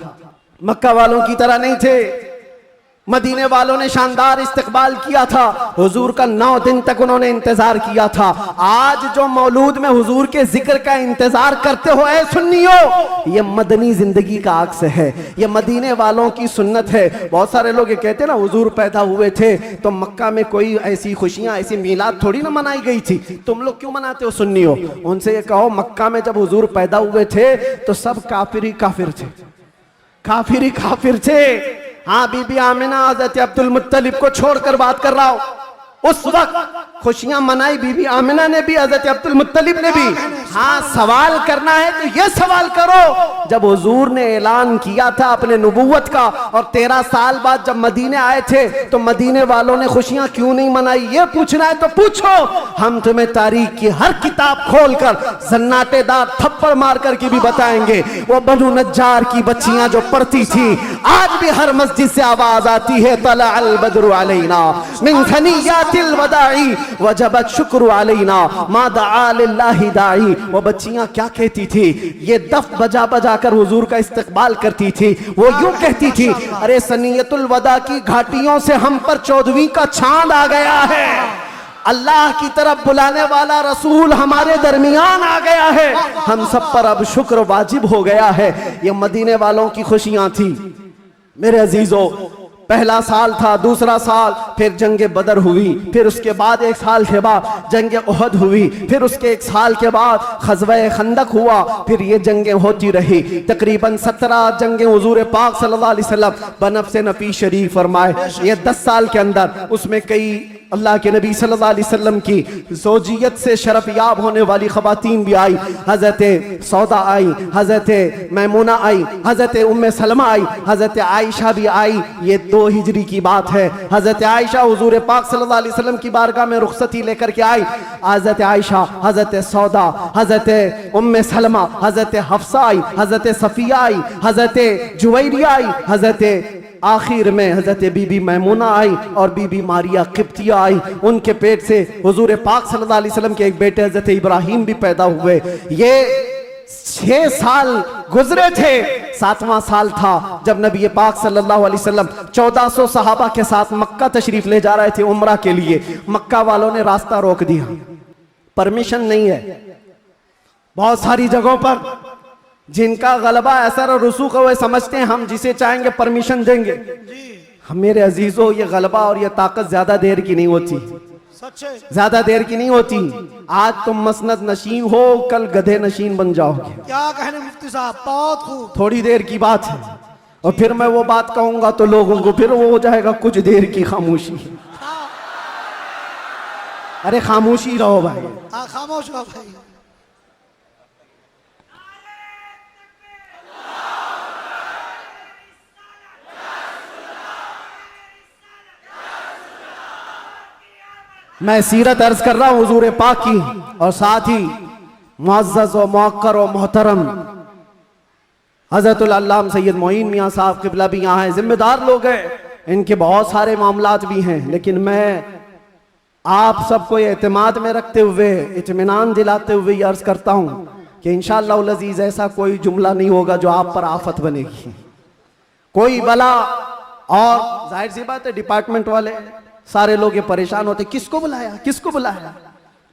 मक्का वालों की तरह नहीं थे। मदीने वालों ने शानदार इस्तकबाल किया था। हुजूर का 9 दिन तक उन्होंने इंतजार किया था। आज जो मौलूद में हुजूर के जिक्र का इंतजार करते हो ऐ सुन्नियो, ये मदनी जिंदगी का अक्स है, ये मदीने वालों की सुन्नत है। बहुत सारे लोग ये कहते हैं ना हुजूर पैदा हुए थे तो मक्का में कोई ऐसी खुशियां, ऐसी मीलाद थोड़ी ना मनाई गई थी, तुम लोग क्यों मनाते हो सुन्नियो? उनसे ये कहो मक्का में जब हुजूर पैदा हुए थे तो सब काफिर ही काफिर थे, काफिर ही काफिर थे। हाँ, बीबी आमिना, हज़रत अब्दुल मुत्तलिब को छोड़कर बात कर रहा हूं। उस वक्त खुशियां मनाई बीबी आमिना ने भी, हजरत अब्दुल मुत्तलिब ने भी। हाँ, सवाल करना है तो ये सवाल करो, जब हुजूर ने ऐलान किया था अपने नबूवत का और 13 साल बाद जब मदीने आए थे तो मदीने वालों ने खुशियां क्यों नहीं मनाई? ये पूछना है तो पूछो। हम तुम्हें तारीख की हर किताब खोलकर सन्नाटेदार थप्पड़ मार कर के भी बताएंगे। वो बनु नज्जार की बच्चियां जो पढ़ती थी, आज भी हर मस्जिद से आवाज आती है, तला अल बद्रु अलैना मिन सनियातिल वदाई वजबत शुक्र अलैना मा दआ लिल्लाहि दाई। वो बच्चियां क्या कहती थी? ये दफ बजा बजा कर हुजूर का इस्तकबाल करती थी। वो यूं कहती थी, अरे सनियतुल वदा की घाटियों से हम पर 14वीं का चांद आ गया है, अल्लाह की तरफ बुलाने वाला रसूल हमारे दरमियान आ गया है, हम सब पर अब शुक्र वाजिब हो गया है। ये मदीने वालों की खुशियां थी। मेरे अजीजों, पहला साल था, दूसरा साल, फिर जंग बदर हुई, फिर उसके बाद एक साल के बाद जंग उहद हुई, फिर उसके एक साल के बाद ग़ज़वा खंदक हुआ, फिर ये जंगें होती रही। तकरीबन 17 जंगें हुजूर पाक सल्लल्लाहु अलैहि वसल्लम बनफ्स नबी शरीफ फरमाए। ये 10 साल के अंदर उसमें कई अल्लाह के नबी सल्लल्लाहु अलैहि वसल्लम की ज़ौजियत से शरफ याब होने वाली ख़वातीन भी आई। हज़रत सौदा आई, हज़रत मैमूना आई, हज़रत उम्मे सलमा आई, हज़रत आयशा भी आई। ये 2 हिजरी की बात है। हज़रत आयशा हुजूर पाक सल्लल्लाहु अलैहि वसल्लम की बारगाह में रुखसती लेकर के आई। हज़रत आयशा, हज़रत सौदा, हज़रत उम्मे सलमा, हज़रत हफ्सा आई, हज़रत सफ़िया आई, हज़रत जुवैरिया आई, हज़रत आखिर में हजरत बीबी मैमूना आई और बीबी मारिया किप्तिया आई। उनके पेट से हुजूर पाक सल्लल्लाहु अलैहि वसल्लम के एक बेटे हजरत इब्राहिम भी पैदा हुए। ये 6 साल गुजरे थे। 7वां साल था जब नबी पाक सल्लल्लाहु अलैहि वसल्लम 1400 सहाबा के साथ मक्का तशरीफ ले जा रहे थे उम्रा के लिए। मक्का वालों ने रास्ता रोक दिया, परमिशन नहीं है। बहुत सारी जगहों पर जिनका गलबा असर और रसूख है, वे समझते हैं हम जिसे चाहेंगे परमिशन देंगे। हम मेरे अजीजों, ये गलबा और ये ताकत ज्यादा देर की नहीं होती, ज्यादा देर की नहीं होती। आज तुम मसनद नशीन हो, कल गधे नशीन बन जाओगे। क्या कहने मुफ्ती साहब, बहुत खूब। थोड़ी देर की बात है और फिर मैं वो बात कहूंगा तो लोगों को फिर वो हो जाएगा कुछ देर की खामोशी। अरे खामोशी रहो भाई, खामोश रहो भाई। मैं सीरत अर्ज कर रहा हूँ हुजूर पाक की, और साथ ही मुअज़्ज़ज़ व मुअक्कर व मोहतरम हज़रतुल अल्लामा सैयद मोइन मियाँ साहब क़िबला भी यहाँ हैं। जिम्मेदार लोग हैं, इनके बहुत सारे मामलात भी हैं, लेकिन मैं आप सबको एतमाद में रखते हुए, इत्मीनान दिलाते हुए ये अर्ज करता हूँ कि इंशाअल्लाह अज़ीज़ ऐसा कोई जुमला नहीं होगा जो आप पर आफत बनेगी, कोई बला। और जाहिर सी बात है डिपार्टमेंट वाले सारे लोग ये परेशान होते, किसको बुलाया, किसको बुलाया।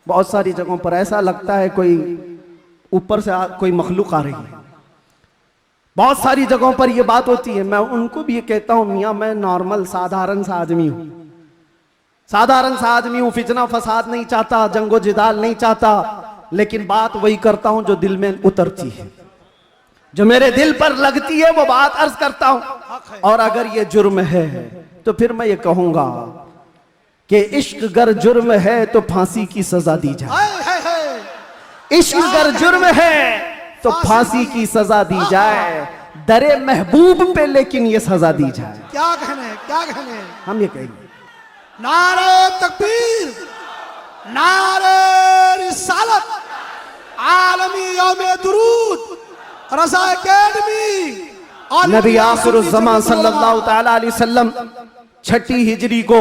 बहुत सारी जगहों पर ऐसा लगता है कोई ऊपर से कोई मखलूक आ रही है। बहुत सारी जगहों पर ये बात होती है। मैं उनको भी ये कहता हूँ, मियाँ मैं नॉर्मल साधारण सा आदमी हूँ, साधारण सा आदमी हूँ, फितना फसाद नहीं चाहता, जंगो जिदाल नहीं चाहता, लेकिन बात वही करता हूँ जो दिल में उतरती है, जो मेरे दिल पर लगती है वो बात अर्ज करता हूँ। और अगर ये जुर्म है तो फिर मैं ये कहूंगा कि इश्क गर जुर्म है तो फांसी की सजा दी जाए। इश्क गर जुर्म है तो फांसी की सजा दी जाए, दरे महबूब पे लेकिन ये सजा दी जाए। क्या कहने, क्या कहने। हम ये कहेंगे, नारे तकबीर, नारे रिसालत, आलमी यौम दुरूद, रज़ा अकेडमी। नबी आखिरुज़्ज़मान सल्लल्लाहु तआला अलैहि वसल्लम 6 हिजरी को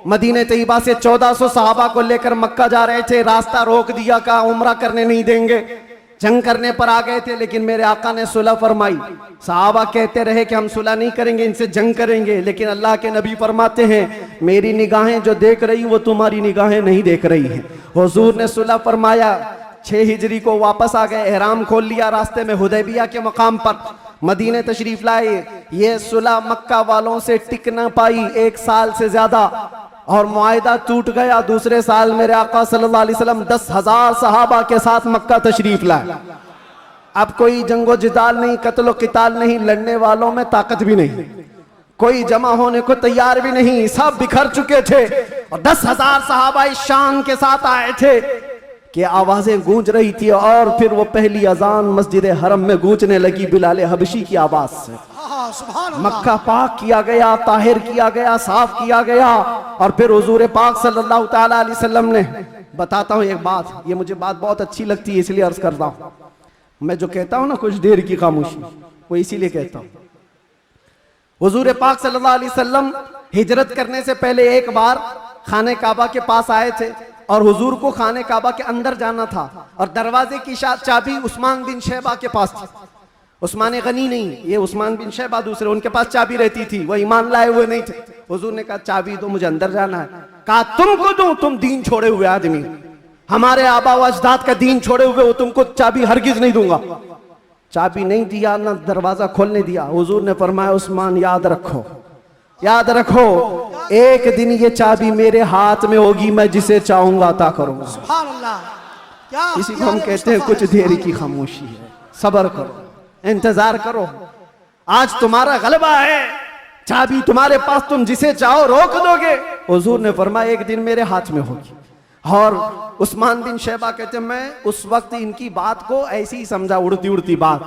मदीने तैयबा से 1400 सहाबा को लेकर मक्का जा रहे थे। रास्ता रोक दिया, कहा उम्रा करने नहीं देंगे, जंग करने पर आ गए थे। लेकिन मेरे आका ने सुलह फरमाई। सहाबा कहते रहे कि हम सुलह नहीं करेंगे, इनसे जंग करेंगे, लेकिन अल्लाह के नबी फरमाते हैं मेरी निगाहें जो देख रही वो तुम्हारी निगाहें नहीं देख रही हैं। हुजूर ने सुलह फरमाया, 6 हिजरी को वापस आ गए, एहराम खोल लिया, रास्ते में हुदैबिया के मकाम पर मदीने तशरीफ लाए। ये सुलह मक्का वालों से टिक न पाई 1 साल से ज्यादा, और मुआहिदा टूट गया। दूसरे साल मेरे आका सल्लल्लाहु अलैहि वसल्लम 10,000 सहाबा के साथ मक्का तशरीफ लाए। अब कोई जंगो जिदाल नहीं, कत्लो किताल नहीं, लड़ने वालों में ताकत भी नहीं, कोई जमा होने को तैयार भी नहीं, सब बिखर चुके थे। और 10,000 सहाबा इस शान के साथ आए थे कि आवाजें गूंज रही थी और फिर वो पहली अजान मस्जिद हरम में गूंजने लगी बिलाल हबशी की आवाज से। हाँ, सुभान अल्लाह। मक्का पाक किया गया, ताहिर किया गया, साफ किया गया और फिर हुजूर पाक सल्लल्लाहु ताला अलैहि वसल्लम ने, बताता हूँ एक बात, ये मुझे बात बहुत अच्छी लगती है इसलिए अर्ज करता हूँ। मैं जो कहता हूँ ना कुछ देर की खामोशी, वो इसीलिए कहता हूँ। हुजूर पाक सल्लल्लाहु अलैहि वसल्लम हिजरत करने से पहले एक बार खाने काबा के पास आए थे और हुजूर को खाने काबा के अंदर जाना था और दरवाजे की चाबी उस्मान बिन शैबा के पास थी। उस्मान गनी नहीं, ये उस्मान बिन शैबा दूसरे, उनके पास चाबी रहती थी, वो ईमान लाए हुए नहीं थे। हुजूर ने कहा चाबी दो, मुझे अंदर जाना है। कहा तुमको दूं, तुम दीन छोड़े हुए आदमी, हमारे आबा व अजदाद का दीन छोड़े हुए हो, तुमको चाबी हरगिज नहीं दूंगा। चाबी नहीं दिया, ना दरवाजा खोलने दिया। हुजूर ने फरमाया उस्मान याद रखो, याद रखो, एक दिन ये चाबी मेरे हाथ में होगी, मैं जिसे चाहूंगा अता करूंगा। सुभान अल्लाह। क्या इसी को हम कहते हैं कुछ देर की खामोशी है। सब्र करो, इंतजार करो, आज तुम्हारा गलबा है, चाबी तुम्हारे पास, तुम जिसे चाहो रोक दोगे। हुजूर ने फरमाया एक दिन मेरे हाथ में होगी। और उस्मान बिन शैबा कहते हैं मैं उस वक्त इनकी बात को ऐसी ही समझा, उड़ती उड़ती बात,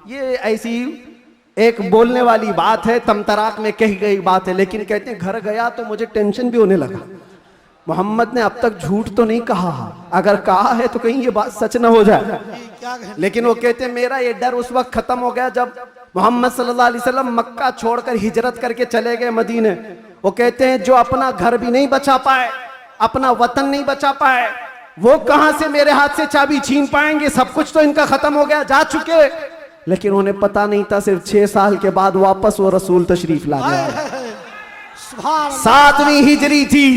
ये ऐसी एक बोलने वाली बात है, तमतराक में कही गई बात है। लेकिन कहते हैं घर गया तो मुझे टेंशन भी होने लगा, मोहम्मद ने अब तक झूठ तो नहीं कहा, अगर कहा है तो कहीं ये बात सच न हो जाए। क्या कहने? लेकिन वो कहते हैं मेरा ये डर उस वक्त खत्म हो गया जब मोहम्मद सल्लल्लाहु अलैहि वसल्लम मक्का छोड़कर हिजरत करके चले गए मदीने। वो कहते हैं जो अपना घर भी नहीं बचा पाए, अपना वतन नहीं बचा पाए, वो कहां से मेरे हाथ से चाबी छीन पाएंगे, सब कुछ तो इनका खत्म हो गया, जा चुके। लेकिन उन्हें पता नहीं था सिर्फ 6 साल के बाद वापस वो रसूल तशरीफ ला गया। सुभान अल्लाह। 7वीं हिजरी थी,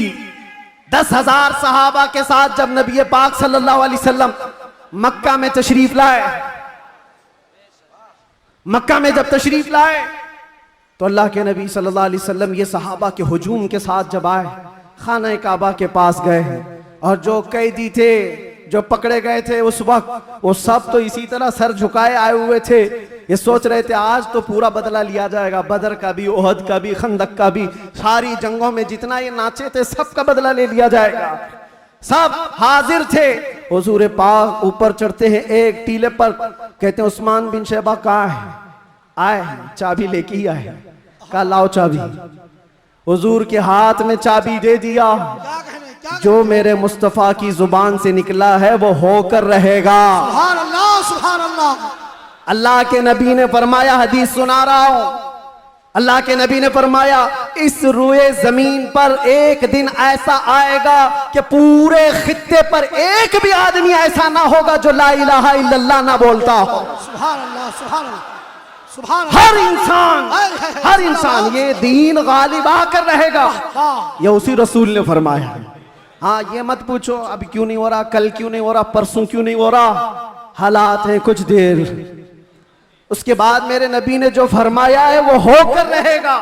10,000 सहाबा के साथ जब नबी पाक सल्लल्लाहु अलैहि वसल्लम मक्का में तशरीफ लाए, मक्का में जब तशरीफ लाए तो अल्लाह के नबी सल्लल्लाहु अलैहि वसल्लम ये सहाबा के हुजूम के साथ जब आए, खाना काबा के पास गए और जो कैदी थे, जो पकड़े गए थे उस वक्त, वो सब तो इसी तरह सर झुकाए आए हुए थे। ये सोच रहे थे आज तो पूरा बदला लिया जाएगा, बदर का भी, ओहद का भी, खंदक का भी, सारी जंगों में जितना ये नाचे थे सबका बदला ले लिया जाएगा। सब हाजिर थे। हुजूर पाक ऊपर चढ़ते हैं एक टीले पर, कहते हैं उस्मान बिन शैबा कहाँ है? आए, चाबी लेके ही आए। कहा लाओ चाबी। हुजूर के हाथ में चाबी दे दिया। क्या कहने? क्या जो मेरे मुस्तफा की जुबान से निकला है वो होकर रहेगा। सुभान अल्लाह, सुभान अल्लाह। अल्लाह के नबी ने फरमाया, हदीस सुना रहा हूं, अल्लाह के नबी ने फरमाया इस रुए जमीन पर एक दिन ऐसा आएगा कि पूरे खित्ते पर एक भी आदमी ऐसा ना होगा जो ला इलाहा इल्लल्लाह ना बोलता हो। सुभान अल्लाह, सुभान अल्लाह, सुभान हर इंसान, हर इंसान ये दीन गालिब आकर रहेगा। ये उसी रसूल ने फरमाया है। हाँ, ये मत पूछो अभी क्यों नहीं हो रहा, कल क्यों नहीं हो रहा, परसों क्यों नहीं हो रहा, हालात हैं कुछ देर। उसके बाद मेरे नबी ने जो फरमाया है वो होकर रहेगा।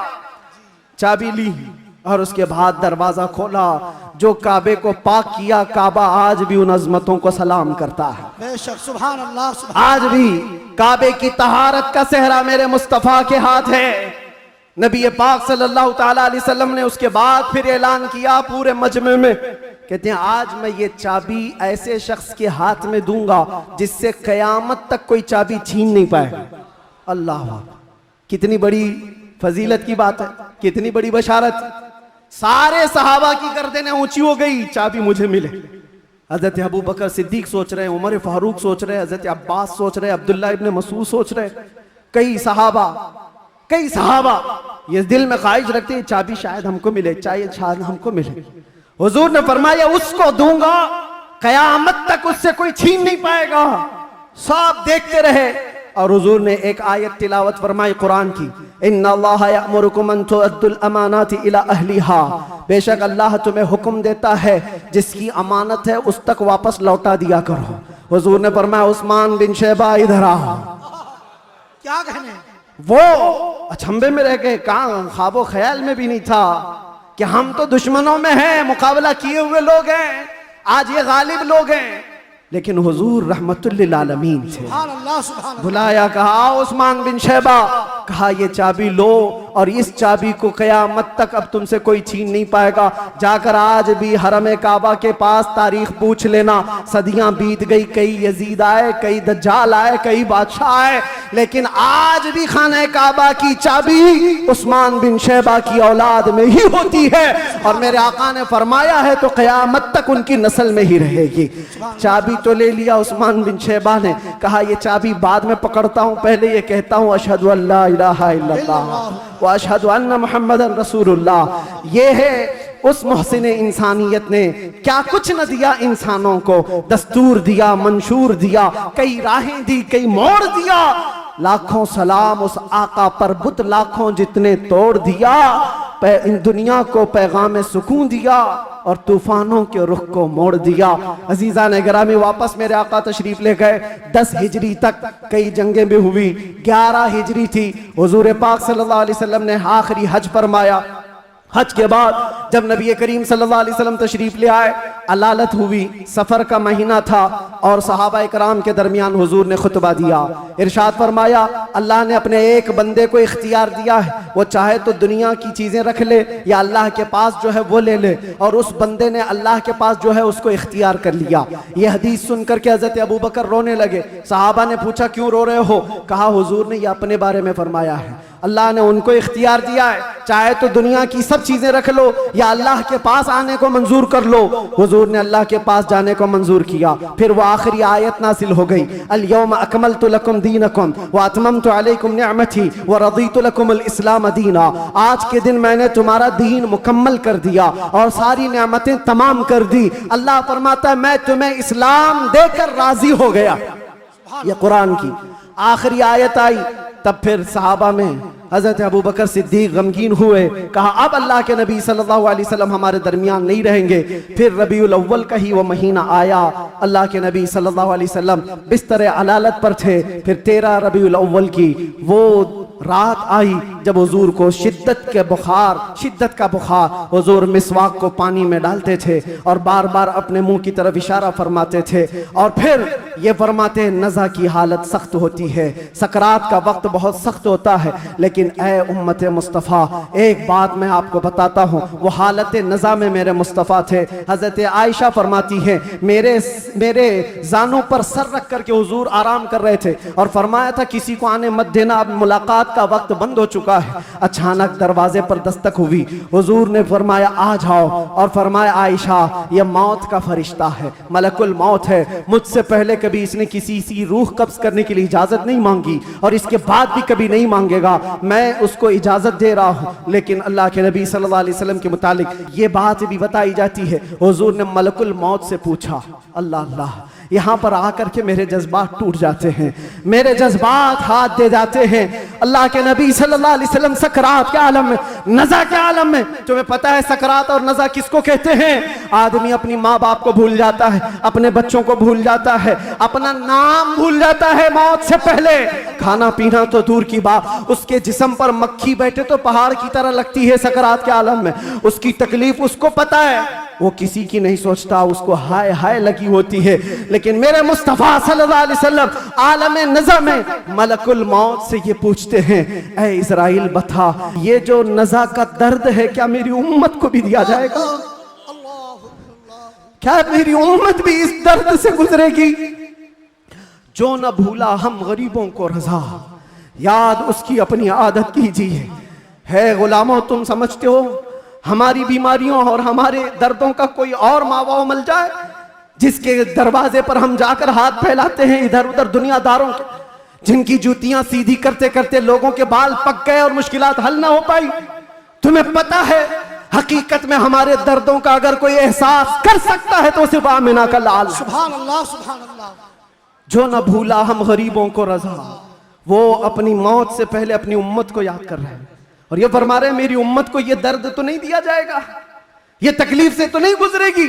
चाबी ली और उसके बाद दरवाजा खोला। जो काबे को पाक किया, काबा आज भी उन अजमतों को सलाम करता है। बेशक, सुभान अल्लाह, सुभान। आज भी काबे की तहारत का सेहरा मेरे मुस्तफा के हाथ है। नबी पाक सल्लल्लाहु ताला अलैहि वसल्लम ने उसके बाद फिर ऐलान किया पूरे मजमे में, कहते हैं आज मैं ये चाबी ऐसे शख्स के हाथ में दूंगा जिससे कयामत तक कोई चाबी छीन नहीं पाएगा। अल्लाह, कितनी बड़ी फजीलत की बात है, कितनी बड़ी बशारत। सारे सहाबा की गर्दनें ऊंची हो गई, चाबी मुझे मिले। हजरत अबू बकर सिद्दीक सोच रहे हैं, उमर फारूक सोच रहे हैं, हजरत अब्बास सोच रहे हैं, अब्दुल्ला इब्ने मसूद सोच रहे हैं, कई सहाबा ये दिल में ख्वाहिश रखते हैं चाबी शायद हमको मिले, शायद हमको मिले। हुजूर ने फरमाया उसको दूंगा, कयामत तक उससे कोई छीन नहीं पाएगा। सब देखते रहे और हुजूर ने एक आयत तिलावत फरमाई कुरान की, इन्नल्लाह यअमुरुकुम अन तुअद्दुल अमानाति इला अहलिहा, बेशक अल्लाह तुम्हें हुक्म देता है जिसकी अमानत है उस तक वापस लौटा दिया करो। हुजूर ने फरमाया उस्मान बिन शैबा इधर आओ। क्या कहने? वो अचंभे में रह गए, कहां ख्वाबो ख्याल में भी नहीं था कि हम तो दुश्मनों में हैं, मुकाबला किए हुए लोग हैं, आज ये गालिब लोग हैं। लेकिन हुजूर रहमतुल लिल आलमीन थे। सुभान अल्लाह, सुभान अल्लाह। बुलाया, कहा उस्मान बिन शैबा, कहा ये चाबी लो और इस चाबी को क़यामत तक अब तुमसे कोई छीन नहीं पाएगा। जाकर आज भी हरम काबा के पास तारीख पूछ लेना। सदियां बीत गई, कई यजीद आए, कई दज्जाल आए, कई बादशाह आए, लेकिन आज भी खाने काबा की चाबी उस्मान बिन शैबा की औलाद में ही होती है। और मेरे आका ने फरमाया है तो क़यामत तक उनकी नस्ल में ही रहेगी। चाबी तो ले लिया उस्मान बिन शैबा ने, कहा ये चाबी बाद में पकड़ता हूँ, पहले ये कहता हूँ अशहदु अल्ला इलाहा इल्लल्लाह व अशहदु अन्ना मुहम्मदन रसूलुल्लाह। ये है उस मोहसिन इंसानियत ने क्या कुछ न दिया इंसानों को, दस्तूर दिया, मंशूर दिया, कई राहें दी, कई मोड़ दिया। लाखों सलाम उस आका पर, बुत लाखों जितने तोड़ दिया। इन दुनिया को पैगाम सुकून दिया और तूफानों के रुख को मोड़ दिया। अजीजा ने गिरामी वापस मेरे आका तशरीफ ले गए। 10 हिजरी तक कई जंगें भी हुई, 11 हिजरी थी, हुजूर पाक सल्लल्लाहु अलैहि वसल्लम ने आखिरी हज फरमाया। हज के बाद जब नबी करीम सल्लल्लाहु अलैहि वसल्लम तशरीफ ले आए, अलालत हुई, सफर का महीना था और सहाबा कराम के दरमियान हुजूर ने खुतबा दिया। इरशाद फरमाया अल्लाह ने अपने एक बंदे को इख्तियार दिया है, वो चाहे तो दुनिया की चीजें रख ले या अल्लाह के पास जो है वो ले ले, और उस बंदे ने अल्लाह के पास जो है उसको इख्तियार कर लिया। ये हदीस सुनकर के हजरत अबू बकर रोने लगे। सहाबा ने पूछा क्यों रो रहे हो? कहा हुजूर ने ये अपने बारे में फरमाया है, अल्लाह ने उनको इख्तियार दिया है, चाहे तो दुनिया की सब चीजें रख लो या अल्लाह के पास आने को मंजूर कर लो। हुजूर ने अल्लाह के पास जाने को मंजूर किया। फिर वो आखिरी आयत नासिल हो गई, अल यौम अकमलतु लकुम दीनकुम व अतममतु अलैकुम निअमती व रदीतु लकुमुल इस्लाम दीना। आज के दिन मैंने तुम्हारा दीन मुकम्मल कर दिया और सारी नेमतें तमाम कर दी। अल्लाह फरमाता है मैं तुम्हें इस्लाम देकर राजी हो गया। ये कुरान की आखिरी आयत आई। तब फिर सहाबा में हजरत अबू बकर सिद्दीक गमगीन हुए, कहा अब अल्लाह के नबी सल्लल्लाहु अलैहि वसल्लम हमारे दरमियान नहीं रहेंगे। फिर रबीउल अव्वल का ही वो महीना आया, अल्लाह के नबी सल्लल्लाहु अलैहि वसल्लम बिस्तर अलालत पर थे। फिर 13 रबीउल अव्वल की वो रात आई जब हुजूर को शिद्दत का बुखार, हुजूर मिसवाक को पानी में डालते थे और बार बार अपने मुंह की तरफ इशारा फरमाते थे और फिर ये फरमाते नज़ा की हालत सख्त होती है, सकरात का वक्त बहुत सख्त होता है। लेकिन ए उम्मत मुस्तफ़ा, एक बात मैं आपको बताता हूँ, वो हालत नज़ा में मेरे मुस्तफ़ा थे। हज़रत आयशा फरमाती हैं मेरे जानों पर सर रख करके हुजूर आराम कर रहे थे और फरमाया था किसी को आने मत देना, अब मुलाकात का वक्त बंद हो चुका है। अचानक दरवाजे पर दस्तक हुई, हुजूर ने फरमाया आ जाओ और फरमाया आयशा ये मौत का फरिश्ता है, मलकुल मौत है, मुझसे पहले कभी इसने किसी सी रूह कब्ज करने के लिए इजाजत नहीं मांगी और इसके बाद भी कभी नहीं मांगेगा, मैं उसको इजाजत दे रहा हूं। लेकिन अल्लाह के नबी सल्लल्लाहु अलैहि वसल्लम के मुतालिक ये बात भी बताई जाती है, हुजूर ने मलकुल मौत से पूछा। अल्लाह अल्लाह, यहाँ पर आकर के मेरे जज्बात टूट जाते हैं, मेरे जज्बात हाथ दे जाते हैं। अल्लाह के नबी सल्लल्लाहु अलैहि वसल्लम सकरात के आलम में, नज़ा के आलम में, तुम्हें पता है सकरात और नज़ा किसको कहते हैं? आदमी अपनी माँ बाप को भूल जाता है, अपने बच्चों को भूल जाता है, अपना नाम भूल जाता है मौत से पहले। खाना पीना तो दूर की बात, उसके जिस्म पर मक्खी बैठे तो पहाड़ की तरह लगती है सकरात के आलम में। उसकी तकलीफ उसको पता है, वो किसी की नहीं सोचता, उसको हाय हाय लगी होती है। लेकिन मेरे मुस्तफ़ा सल्लल्लाहु अलैहि वसल्लम आलम नज़ा में मलकुल मौत से ये पूछते हैं, ऐ इज़राइल बता ये जो नज़ा का दर्द है क्या मेरी उम्मत को भी दिया जाएगा? क्या मेरी उम्मत भी इस दर्द से गुजरेगी? जो न भूला हम गरीबों को रज़ा, याद उसकी अपनी आदत कीजिए। है गुलामों, तुम समझते हो हमारी बीमारियों और हमारे दर्दों का कोई और मावा मिल जाए जिसके दरवाजे पर हम जाकर हाथ फैलाते हैं इधर उधर दुनियादारों के, जिनकी जूतियां सीधी करते करते लोगों के बाल पक गए और मुश्किलात हल ना हो पाई? तुम्हें पता है हकीकत में हमारे दर्दों का अगर कोई एहसास कर सकता है तो सिर्फ आमिना का लाल। सुभान अल्लाह, सुभान अल्लाह। जो न भूला हम गरीबों को रज़ा, वो अपनी मौत से पहले अपनी उम्मत को याद कर रहे हैं और ये फरमा रहे हैं मेरी उम्मत को ये दर्द तो नहीं दिया जाएगा, ये तकलीफ से तो नहीं गुजरेगी।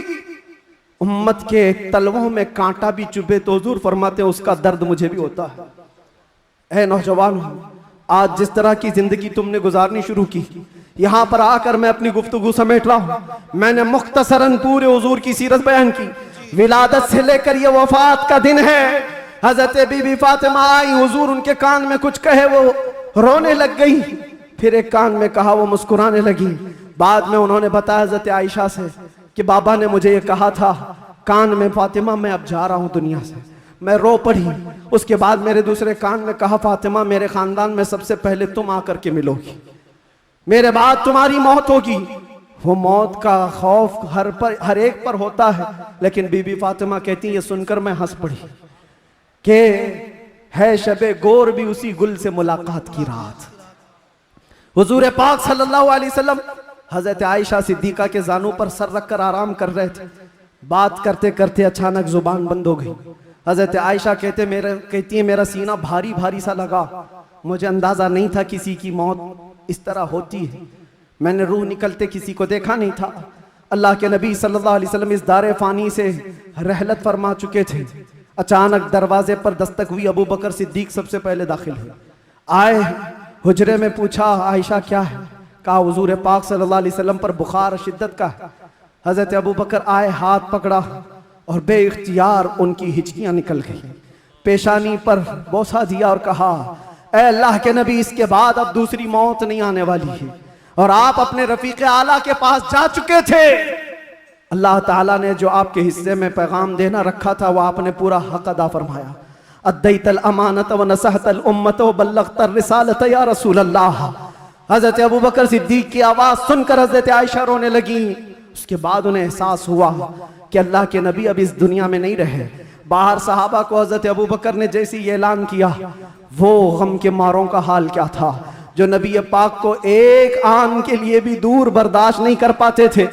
उम्मत के तलवों में कांटा भी चुभे तो हुजूर फरमाते हैं उसका दर्द मुझे भी होता है। ऐ नौजवान, आज जिस तरह की जिंदगी तुमने गुजारनी शुरू की, यहां पर आकर मैं अपनी गुफ्तगू समेट रहा हूं। मैंने मुख्तसरन पूरे हुजूर की सीरत बयान की। विलादत से लेकर ये वफात का दिन है, हजरत बीबी फातिमा आई, हुजूर उनके कान में कुछ कहे, वो रोने लग गई। फिर एक कान में कहा, वो मुस्कुराने लगी। बाद में उन्होंने बताया हज़रत आयशा से कि बाबा ने मुझे ये कहा था कान में, फातिमा मैं अब जा रहा हूँ दुनिया से। मैं रो पड़ी। उसके बाद मेरे दूसरे कान में कहा, फातिमा मेरे खानदान में सबसे पहले तुम आकर के मिलोगी, मेरे बाद तुम्हारी मौत होगी। वो मौत का खौफ हर एक पर होता है, लेकिन बीबी फातिमा कहती है, ये सुनकर मैं हंस पड़ी कि है शबे गोर भी उसी गुल से मुलाकात की रात। हुजूर पाक सल्लल्लाहु अलैहि वसल्लम हजरत आयशा सिद्दीका के जानू पर सर रखकर आराम कर रहे थे। बात करते करते अचानक जुबान बंद हो गई। हजरत आयशा कहती है मेरा सीना भारी भारी सा लगा। मुझे अंदाजा नहीं था किसी की मौत इस तरह होती है। मैंने रूह निकलते किसी को देखा नहीं था। अल्लाह के नबी सल्लल्लाहु अलैहि वसल्लम इस दारे फानी से रहलत फरमा चुके थे। अचानक दरवाजे पर दस्तक हुई। अबू बकर सिद्दीक सबसे पहले दाखिल हुए। आए, हुजरे में पूछा, आयशा क्या है? कहा हुजूर पाक सल्लल्लाहु अलैहि वसल्लम पर बुखार शिद्दत का है। हजरत अबू बकर आए, हाथ पकड़ा और बेइख्तियार उनकी हिचकियां निकल गई। पेशानी पर बोसा दिया और कहा, ए अल्लाह के नबी, इसके बाद अब दूसरी मौत नहीं आने वाली है और आप अपने रफीक आला के पास जा चुके थे। अल्लाह ताला ने जो आपके हिस्से में पैगाम देना रखा था वो आपने पूरा हक अदा फरमाया। अद्दैतल अमानत व नसहतल उम्मत व बल्लगतर रिसालत या रसूल अल्लाह। हजरत अबू बकर सिद्दीक की आवाज सुनकर हजरत आयशा रोने लगी। उसके बाद उन्हें एहसास हुआ कि अल्लाह के नबी अब इस दुनिया में नहीं रहे। बाहर सहाबा को हजरत अबू बकर ने जैसे ही ऐलान किया, वो गम के मारों का हाल क्या था जो नबी पाक को एक आन के लिए भी दूर बर्दाश्त नहीं कर पाते थे।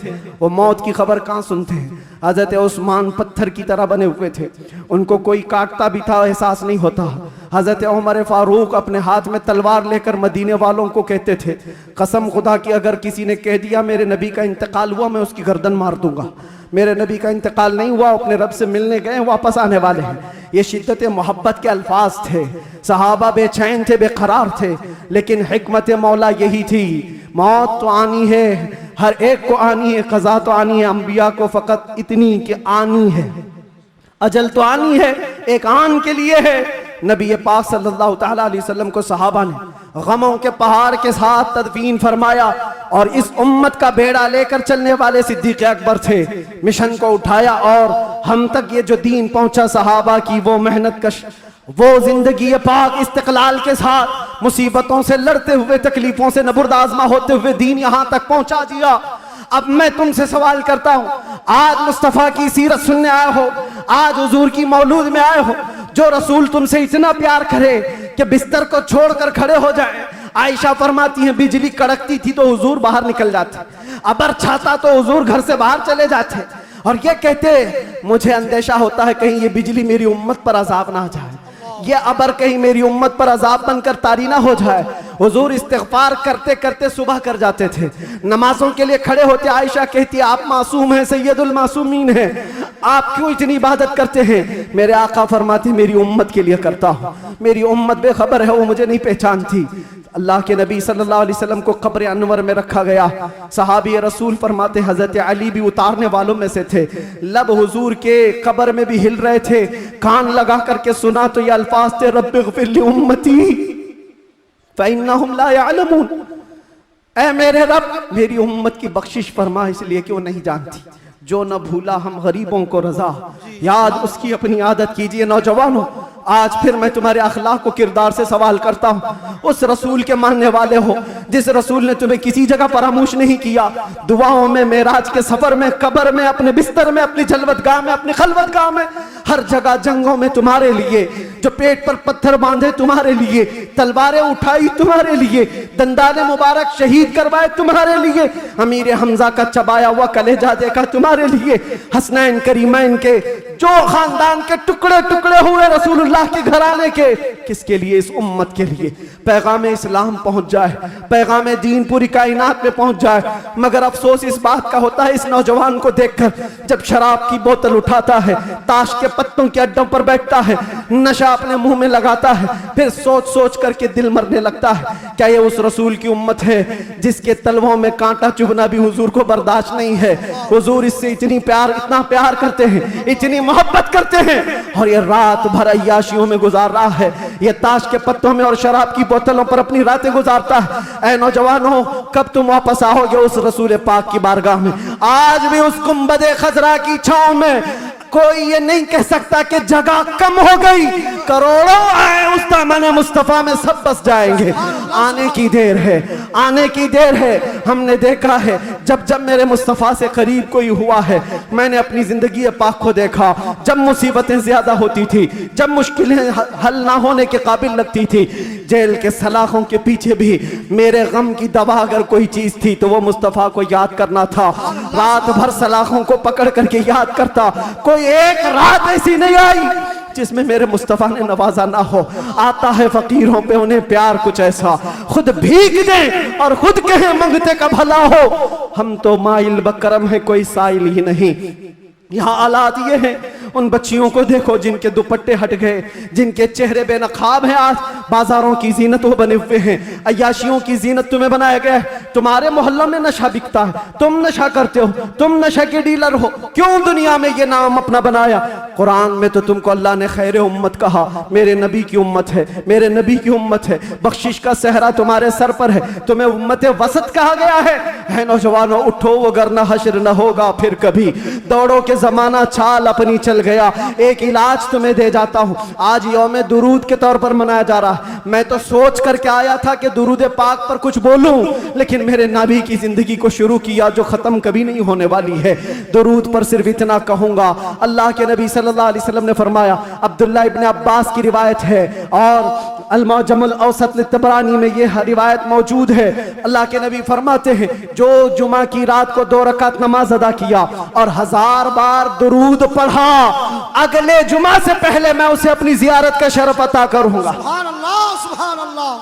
वो मौत की खबर कहाँ सुनते हैं। हजरत उस्मान पत्थर की तरह बने हुए थे, उनको कोई काटता भी था एहसास नहीं होता। हजरत उमर फारूक अपने हाथ में तलवार लेकर मदीने वालों को कहते थे, कसम खुदा की अगर किसी ने कह दिया मेरे नबी का इंतकाल हुआ मैं उसकी गर्दन मार दूंगा। मेरे नबी का इंतकाल नहीं हुआ, अपने रब से मिलने गए, वापस आने वाले हैं। ये शिद्दत मोहब्बत के अल्फाज थे। सहाबा बेचैन थे, बेकरार थे, लेकिन हिकमत मौला यही थी, मौत तो आनी है, हर एक को आनी है, कज़ा तो आनी है, अंबिया को फकत इतनी कि आनी है, अजल तो आनी है, एक आन के लिए है। नबी पाक सल्लल्लाहु ताला अलैहि वसल्लम को सहाबा ने गमों के पहाड़ के साथ तदफीन फरमाया और इस उम्मत का बेड़ा लेकर चलने वाले सिद्दीक अकबर थे। मिशन को उठाया और हम तक ये जो दीन पहुंचा, सहाबा की वो मेहनत कश, वो जिंदगी पाक इस्तिकलाल के साथ मुसीबतों से लड़ते हुए, तकलीफों से नबुर्द आज़मा होते हुए दीन यहां तक पहुंचा दिया। अब मैं तुमसे सवाल करता हूं, आज मुस्तफा की सीरत सुनने आए हो, आज हुजूर की मौलूद में आए हो, जो रसूल तुमसे इतना प्यार करे कि बिस्तर को छोड़कर खड़े हो जाए। आयशा फरमाती है बिजली कड़कती थी तो हुजूर बाहर निकल जाते, अबर छाता तो हुजूर घर से बाहर चले जाते और ये कहते मुझे अंदेशा होता है कहीं ये बिजली मेरी उम्मत पर अजाब ना आ जाए, ये अबर कहीं मेरी उम्मत पर अजाब बनकर तारी ना हो जाए। हुजूर इस्तिग़फ़ार करते करते सुबह कर जाते थे, नमाजों के लिए खड़े होते। आयशा कहती है आप मासूम हैं, सैयदुल मासूमीन हैं, आप क्यों इतनी इबादत करते हैं? मेरे आका फरमाते मेरी उम्मत के लिए करता हूँ, मेरी उम्मत बेखबर है, वो मुझे नहीं पहचानती। अल्लाह के नबी सल्लल्लाहु अलैहि वसल्लम को कब्र अनवर में रखा गया। सहाबी रसूल फरमाते हजरत अली भी उतारने वालों में से थे। लब हुजूर के कब्र में भी हिल रहे थे, कान लगा करके सुना तो ये अल्फाज थे, रब्बिग़फ़िर ली उम्मती फ़इन्नहुम ला यअलमून। ऐ मेरे रब मेरी उम्मत की बख्शिश फरमा, इसलिए कि वो नहीं जानती। जो न भूला हम गरीबों को रजा, याद उसकी अपनी आदत कीजिए। नौजवानों, आज फिर मैं तुम्हारे अखलाक को किरदार से सवाल करता हूँ। उस रसूल के मानने वाले हो जिस रसूल ने तुम्हें किसी जगह फरामोश नहीं किया। दुआओं में, मेराज के सफर में, कब्र में, अपने बिस्तर में, अपनी जलवतगाह में, अपनी खलवतगाह में, हर जगह जंगों में तुम्हारे लिए, जो पेट पर पत्थर बांधे तुम्हारे लिए, तलवारें उठाई तुम्हारे लिए, दंदाने मुबारक शहीद करवाए तुम्हारे लिए, अमीर हमजा का चबाया हुआ कलेजा देखा तुम्हारे लिए, हसनैन करीमैन के जो खानदान के टुकड़े टुकड़े हुए रसूलुल्लाह के घराने के, किसके लिए? इस उम्मत के लिए। पैगाम इस्लाम पहुंच जाए, पैगाम दीन पूरी कायनात में पहुंच जाए। मगर अफसोस इस बात का होता है इस नौजवान को देखकर, जब शराब की बोतल उठाता है, ताश के पत्तों के अड्डों पर बैठता है, नशा अपने मुंह में लगाता है, फिर सोच सोच करके दिल मरने लगता है। क्या ये उस रसूल की उम्मत है जिसके तलवों में कांटा चुभना भी हुजूर को बर्दाश्त नहीं है? हुजूर इससे इतना प्यार करते हैं, इतनी मोहब्बत करते हैं, और ये रात भर अय्याशियों में गुजार रहा है, ये ताश के पत्तों में और शराब की बोतलों पर अपनी रातें गुजारता है। ऐ नौजवानों, कब तुम वापस आओगे उस रसूल पाक की बारगाह में? आज भी उस गुंबदे खजरा की छांव में कोई ये नहीं कह सकता कि जगह कम हो गई। करोड़ों आए उस दामन मुस्तफा में, सब बस जाएंगे। आने की देर है, आने की देर है। हमने देखा है जब जब मेरे मुस्तफा से करीब कोई हुआ है, मैंने अपनी जिंदगी पाक को देखा। जब मुसीबतें ज्यादा होती थी, जब मुश्किलें हल ना होने के काबिल लगती थी, जेल के सलाखों के पीछे भी मेरे गम की दवा अगर कोई चीज थी तो वो मुस्तफा को याद करना था। रात भर सलाखों को पकड़ करके याद करता। कोई एक रात ऐसी नहीं आई जिसमें मेरे मुस्तफा ने नवाजा ना हो। आता है फकीरों पे उन्हें प्यार कुछ ऐसा, खुद भीग दे और खुद कहे मंगते का भला हो। हम तो माइल बकरम है, कोई साइल ही नहीं। यहाँ हालात ये हैं, उन बच्चियों को देखो जिनके दुपट्टे हट गए, जिनके चेहरे बेनकाब हैं। आज बाजारों की जीनत वो बने हुए हैं, अय्याशियों की जीनत तुम्हें बनाया गया है। तुम्हारे मोहल्लों में नशा बिकता है, तुम नशा करते हो, तुम नशा के डीलर हो। क्यों दुनिया में ये नाम अपना बनाया? कुरान में तो तुमको अल्लाह ने खैर उम्मत कहा, मेरे नबी की उम्मत है, मेरे नबी की उम्मत है। बख्शिश का सहरा तुम्हारे सर पर है, तुम्हें उम्मत वसत कहा गया है। नौजवानों उठो, वगरना हश्र न होगा फिर कभी। दौड़ो के जमाना चाल अपनी चल गया। एक इलाज तुम्हें दे जाता हूं। आज यौम दुरूद के तौर पर मनाया जा रहा है। मैं तो सोच करके आया था कि दुरूद पाक पर कुछ बोलूं, लेकिन मेरे नबी की जिंदगी को शुरू किया जो खत्म कभी नहीं होने वाली है। दुरूद पर सिर्फ इतना कहूंगा, अल्लाह के नबी सल्लल्लाहु अलैहि वसल्लम ने फरमाया, अब्दुल्लाह इब्न अब्बास की रिवायत है और अल-मुअजमुल औसत लित-तबरानी में यह रिवायत मौजूद है। अल्लाह के नबी फरमाते हैं, जो जुमा की रात को 2 रकात नमाज अदा किया और 1000 बार दुरूद पढ़ा, अगले जुमा से पहले मैं उसे अपनी जियारत का शरफ अता करूंगा। सुभान अल्लाह, सुभान अल्लाह।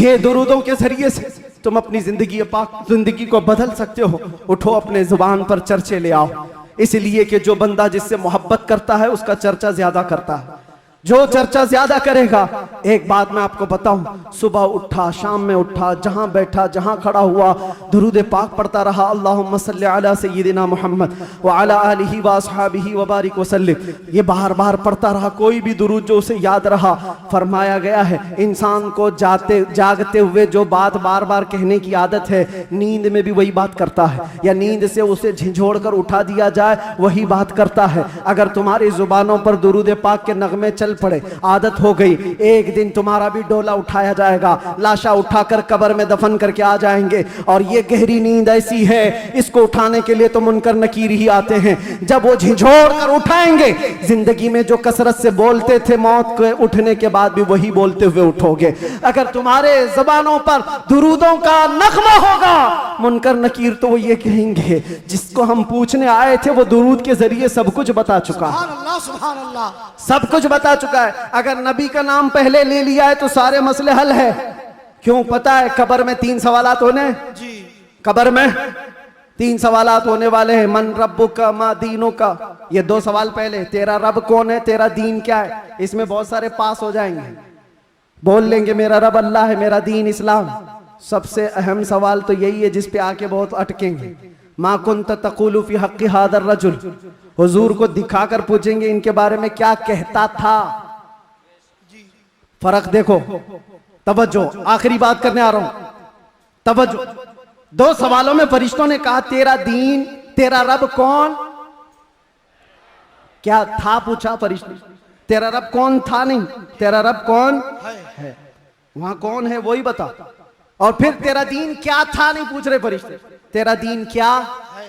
ये दुरूदों के जरिए से तुम अपनी जिंदगी पाक जिंदगी को बदल सकते हो। उठो, अपने जुबान पर चर्चे ले आओ, इसलिए कि जो बंदा जिससे मोहब्बत करता है उसका चर्चा ज्यादा करता है। जो चर्चा ज्यादा करेगा, एक बात मैं आपको बताऊं, सुबह उठा, शाम में उठा, जहां बैठा, जहां खड़ा हुआ, दुरूद पाक पढ़ता रहा। अल्लाहुम्मा सल्ली अला सय्यिदिना मुहम्मद व अला आलिहि व अस्हाबिहि व बारिक वसल्लिम। ये बार बार पढ़ता रहा, कोई भी दुरूद जो उसे याद रहा। फरमाया गया है, इंसान को जागते हुए जो बात बार बार कहने की आदत है, नींद में भी वही बात करता है, या नींद से उसे झिझोड़ कर उठा दिया जाए वही बात करता है। अगर तुम्हारी जुबानों पर दुरूद पाक के नगमे चल पड़े, आदत हो गई, एक दिन तुम्हारा भी डोला उठाया जाएगा, लाशा उठाकर कब्र में दफन करके आ जाएंगे। और ये गहरी नींद ऐसी है, इसको उठाने के लिए तो मुनकर नकीर ही आते हैं। जब वो झिझोड़ कर उठाएंगे, जिंदगी में जो कसरत से बोलते थे, मौत के उठने के बाद भी वही बोलते हुए उठोगे। अगर तुम्हारे जबानों पर दुरूदों का नगमा होगा, मुनकर नकीर तो वो ये कहेंगे, जिसको हम पूछने आए थे वो दुरूद के जरिए सब कुछ बता चुका है, सुभान अल्लाह, सुभान अल्लाह। सब कुछ बता चुका है। अगर नबी का नाम पहले ले लिया है तो सारे मसले हल है। क्यों? पता है कब्र में 3 सवालात होने, जी, कब्र में 3 सवालात होने वाले हैं। मन रब्बुका मा दीनुका, ये 2 सवाल पहले, तेरा रब कौन है, तेरा दीन क्या है। इसमें बहुत सारे पास हो जाएंगे, बोल लेंगे मेरा रब अल्लाह है, मेरा दीन इस्लाम। सबसे अहम सवाल तो यही है जिस पे आके बहुत अटकेंगे। मा कुंत तक़ूलु फी हक़्क़ि हाज़ा रजुल, हुजूर को दिखाकर पूछेंगे इनके बारे में क्या कहता था। फर्क देखो, तवज्जो, आखिरी बात करने आ रहा हूं, तवज्जो। 2 सवालों में फरिश्तों ने कहा तेरा दीन, तेरा रब कौन, क्या था पूछा फरिश्ते, तेरा रब कौन था नहीं, तेरा रब कौन है, वहां कौन है वही बता। और फिर तेरा दीन क्या था नहीं पूछ रहे फरिश्ते, तेरा दीन क्या है।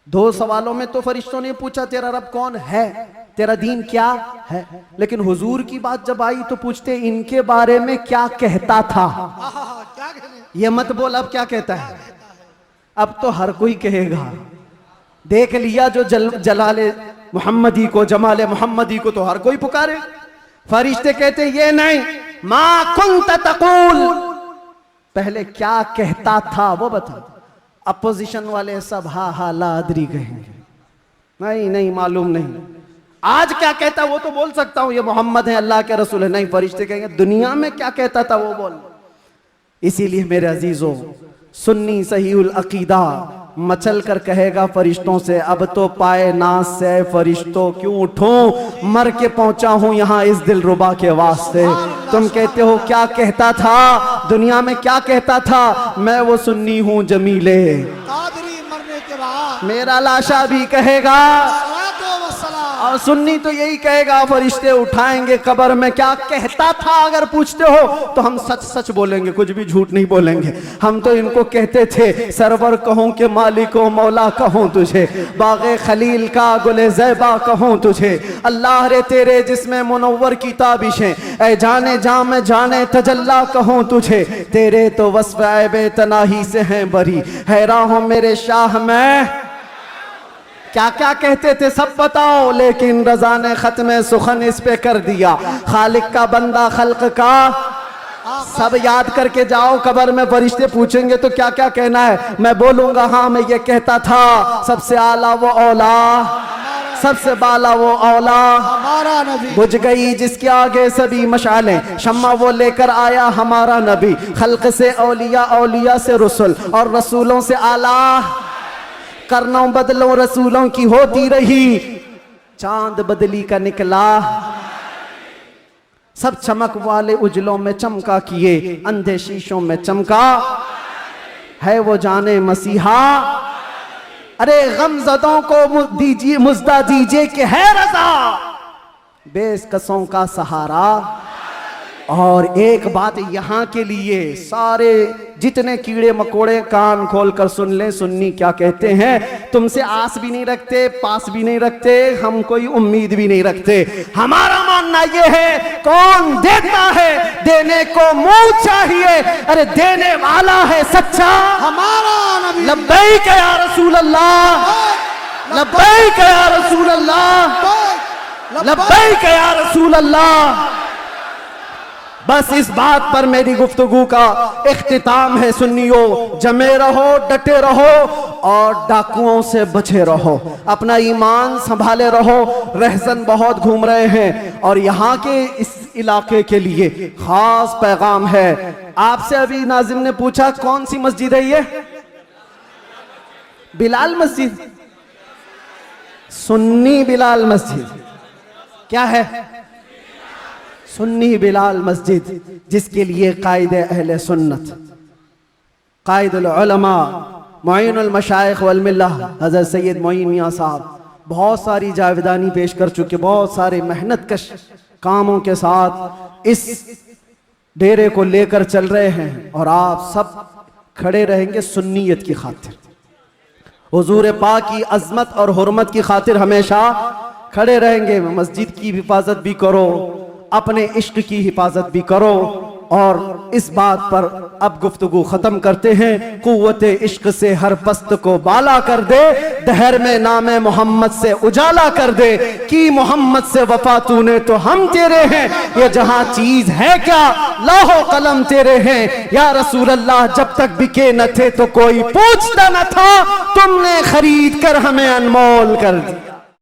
2 सवालों में तो फरिश्तों ने पूछा तेरा रब कौन है, तेरा दीन क्या है, लेकिन हुजूर की बात जब आई तो पूछते इनके बारे में क्या कहता था। क्या कहने? ये मत बोल अब क्या कहता है, अब तो हर कोई कहेगा। देख लिया जो जलाले मोहम्मदी को, जमाले मोहम्मदी को तो हर कोई पुकारे। फरिश्ते कहते ये नहीं, मा कुंत तक़ूल, पहले क्या कहता था वो बता। अपोजिशन वाले सब हा लादरी कहेंगे, नहीं नहीं मालूम नहीं। आज क्या कहता वो तो बोल सकता हूं, ये मोहम्मद है, अल्लाह के रसूल है। नहीं, फरिश्ते कहेंगे दुनिया में क्या कहता था वो बोल। इसीलिए मेरे अजीजों, सुन्नी सहीउल अकीदा मचल कर कहेगा फरिश्तों से, अब तो पाए नाज से फरिश्तों क्यों उठूं, मर के पहुंचा हूं यहां इस दिलरुबा के वास्ते। तुम कहते हो क्या कहता था दुनिया में, क्या कहता था, मैं वो सुन्नी हूं जमीले, कादरी मरने के बाद मेरा लाशा भी कहेगा। और सुन्नी तो यही कहेगा, फरिश्ते उठाएंगे कब्र में, क्या कहता था अगर पूछते हो तो हम सच सच बोलेंगे, कुछ भी झूठ नहीं बोलेंगे। हम तो इनको कहते थे सरवर कहूं कि मालिको मौला कहूं तुझे, बागे खलील का गुले ज़ैबा कहूं तुझे, अल्लाह रे तेरे जिसमें मुनव्वर की ताबिशें, ऐ जाने जा में जाने तजल्ला कहूं तुझे, तेरे तो वस्फ़ ऐबे तनाही से हैं बरी, हैरान हूं मेरे शाह मैं। क्या क्या कहते थे सब बताओ, लेकिन रज़ा ने ख़त्म सुखन इस पे कर दिया, खालिक का बंदा खल्क का, सब याद करके जाओ। कब्र में फरिश्ते पूछेंगे तो क्या क्या कहना है, मैं बोलूंगा हाँ मैं ये कहता था, सबसे आला वो औला, सबसे बाला वो औला, हमारा नबी, बुझ गई जिसके आगे सभी मशालें, शम्मा वो लेकर आया हमारा नबी, खल्क से औलिया, औलिया से रसूल, और रसूलों से आला, करनों बदलों रसूलों की होती रही, चांद बदली का निकला, सब चमक वाले उजलों में चमका किए, अंधे शीशों में चमका, है वो जाने मसीहा। अरे गमज़दों को दीजिए मुज़्दा दीजिए कि है रज़ा, बेकसों का सहारा। और एक बात यहाँ के लिए, सारे जितने कीड़े मकोड़े कान खोल कर सुन ले, सुन्नी क्या कहते हैं, तुमसे आस भी नहीं रखते, पास भी नहीं रखते, हम कोई उम्मीद भी नहीं रखते। हमारा मानना ये है कौन देता है, देने को मुंह चाहिए, अरे देने वाला है सच्चा हमारा नबी। लब्बैक या रसूल अल्लाह, लब्बैक या रसूल अल्लाह, लब्बैक या रसूल अल्लाह। बस इस बात पर मेरी गुफ्तगू का इख्तिताम है। सुन्नियों, जमे रहो, डटे रहो और डाकुओं से बचे रहो, अपना ईमान संभाले रहो। रहसन बहुत घूम रहे हैं और यहाँ के इस इलाके के लिए खास पैगाम है। आपसे अभी नाजिम ने पूछा कौन सी मस्जिद है ये, बिलाल मस्जिद, सुन्नी बिलाल मस्जिद। क्या है? सुन्नी बिलाल मस्जिद, जिसके लिए कायद अहले सुन्नत, कायदुल उलमा, मुईनुल मशाइख वल मिल्लह हज़रत सैयद मोइन मियां साहब बहुत सारी जावेदानी पेश कर चुके, बहुत सारे मेहनत कश कामों के साथ इस डेरे को लेकर चल रहे हैं और आप सब खड़े रहेंगे सुन्नियत की खातिर, हुजूर पाक की अज़मत और हुर्मत की खातिर हमेशा खड़े रहेंगे। मस्जिद की हिफाजत भी करो, अपने इश्क की हिफाजत भी करो। और इस बात पर अब गुफ्तगू खत्म करते हैं। कुव्वत इश्क से हर पस्त को बाला कर दे, दहर में नामे मोहम्मद से उजाला कर दे, कि मोहम्मद से वफा तूने तो हम तेरे हैं, ये जहां चीज है क्या लाहो कलम तेरे हैं। या रसूल अल्लाह, जब तक बिके न थे तो कोई पूछता न था, तुमने खरीद कर हमें अनमोल कर दिया।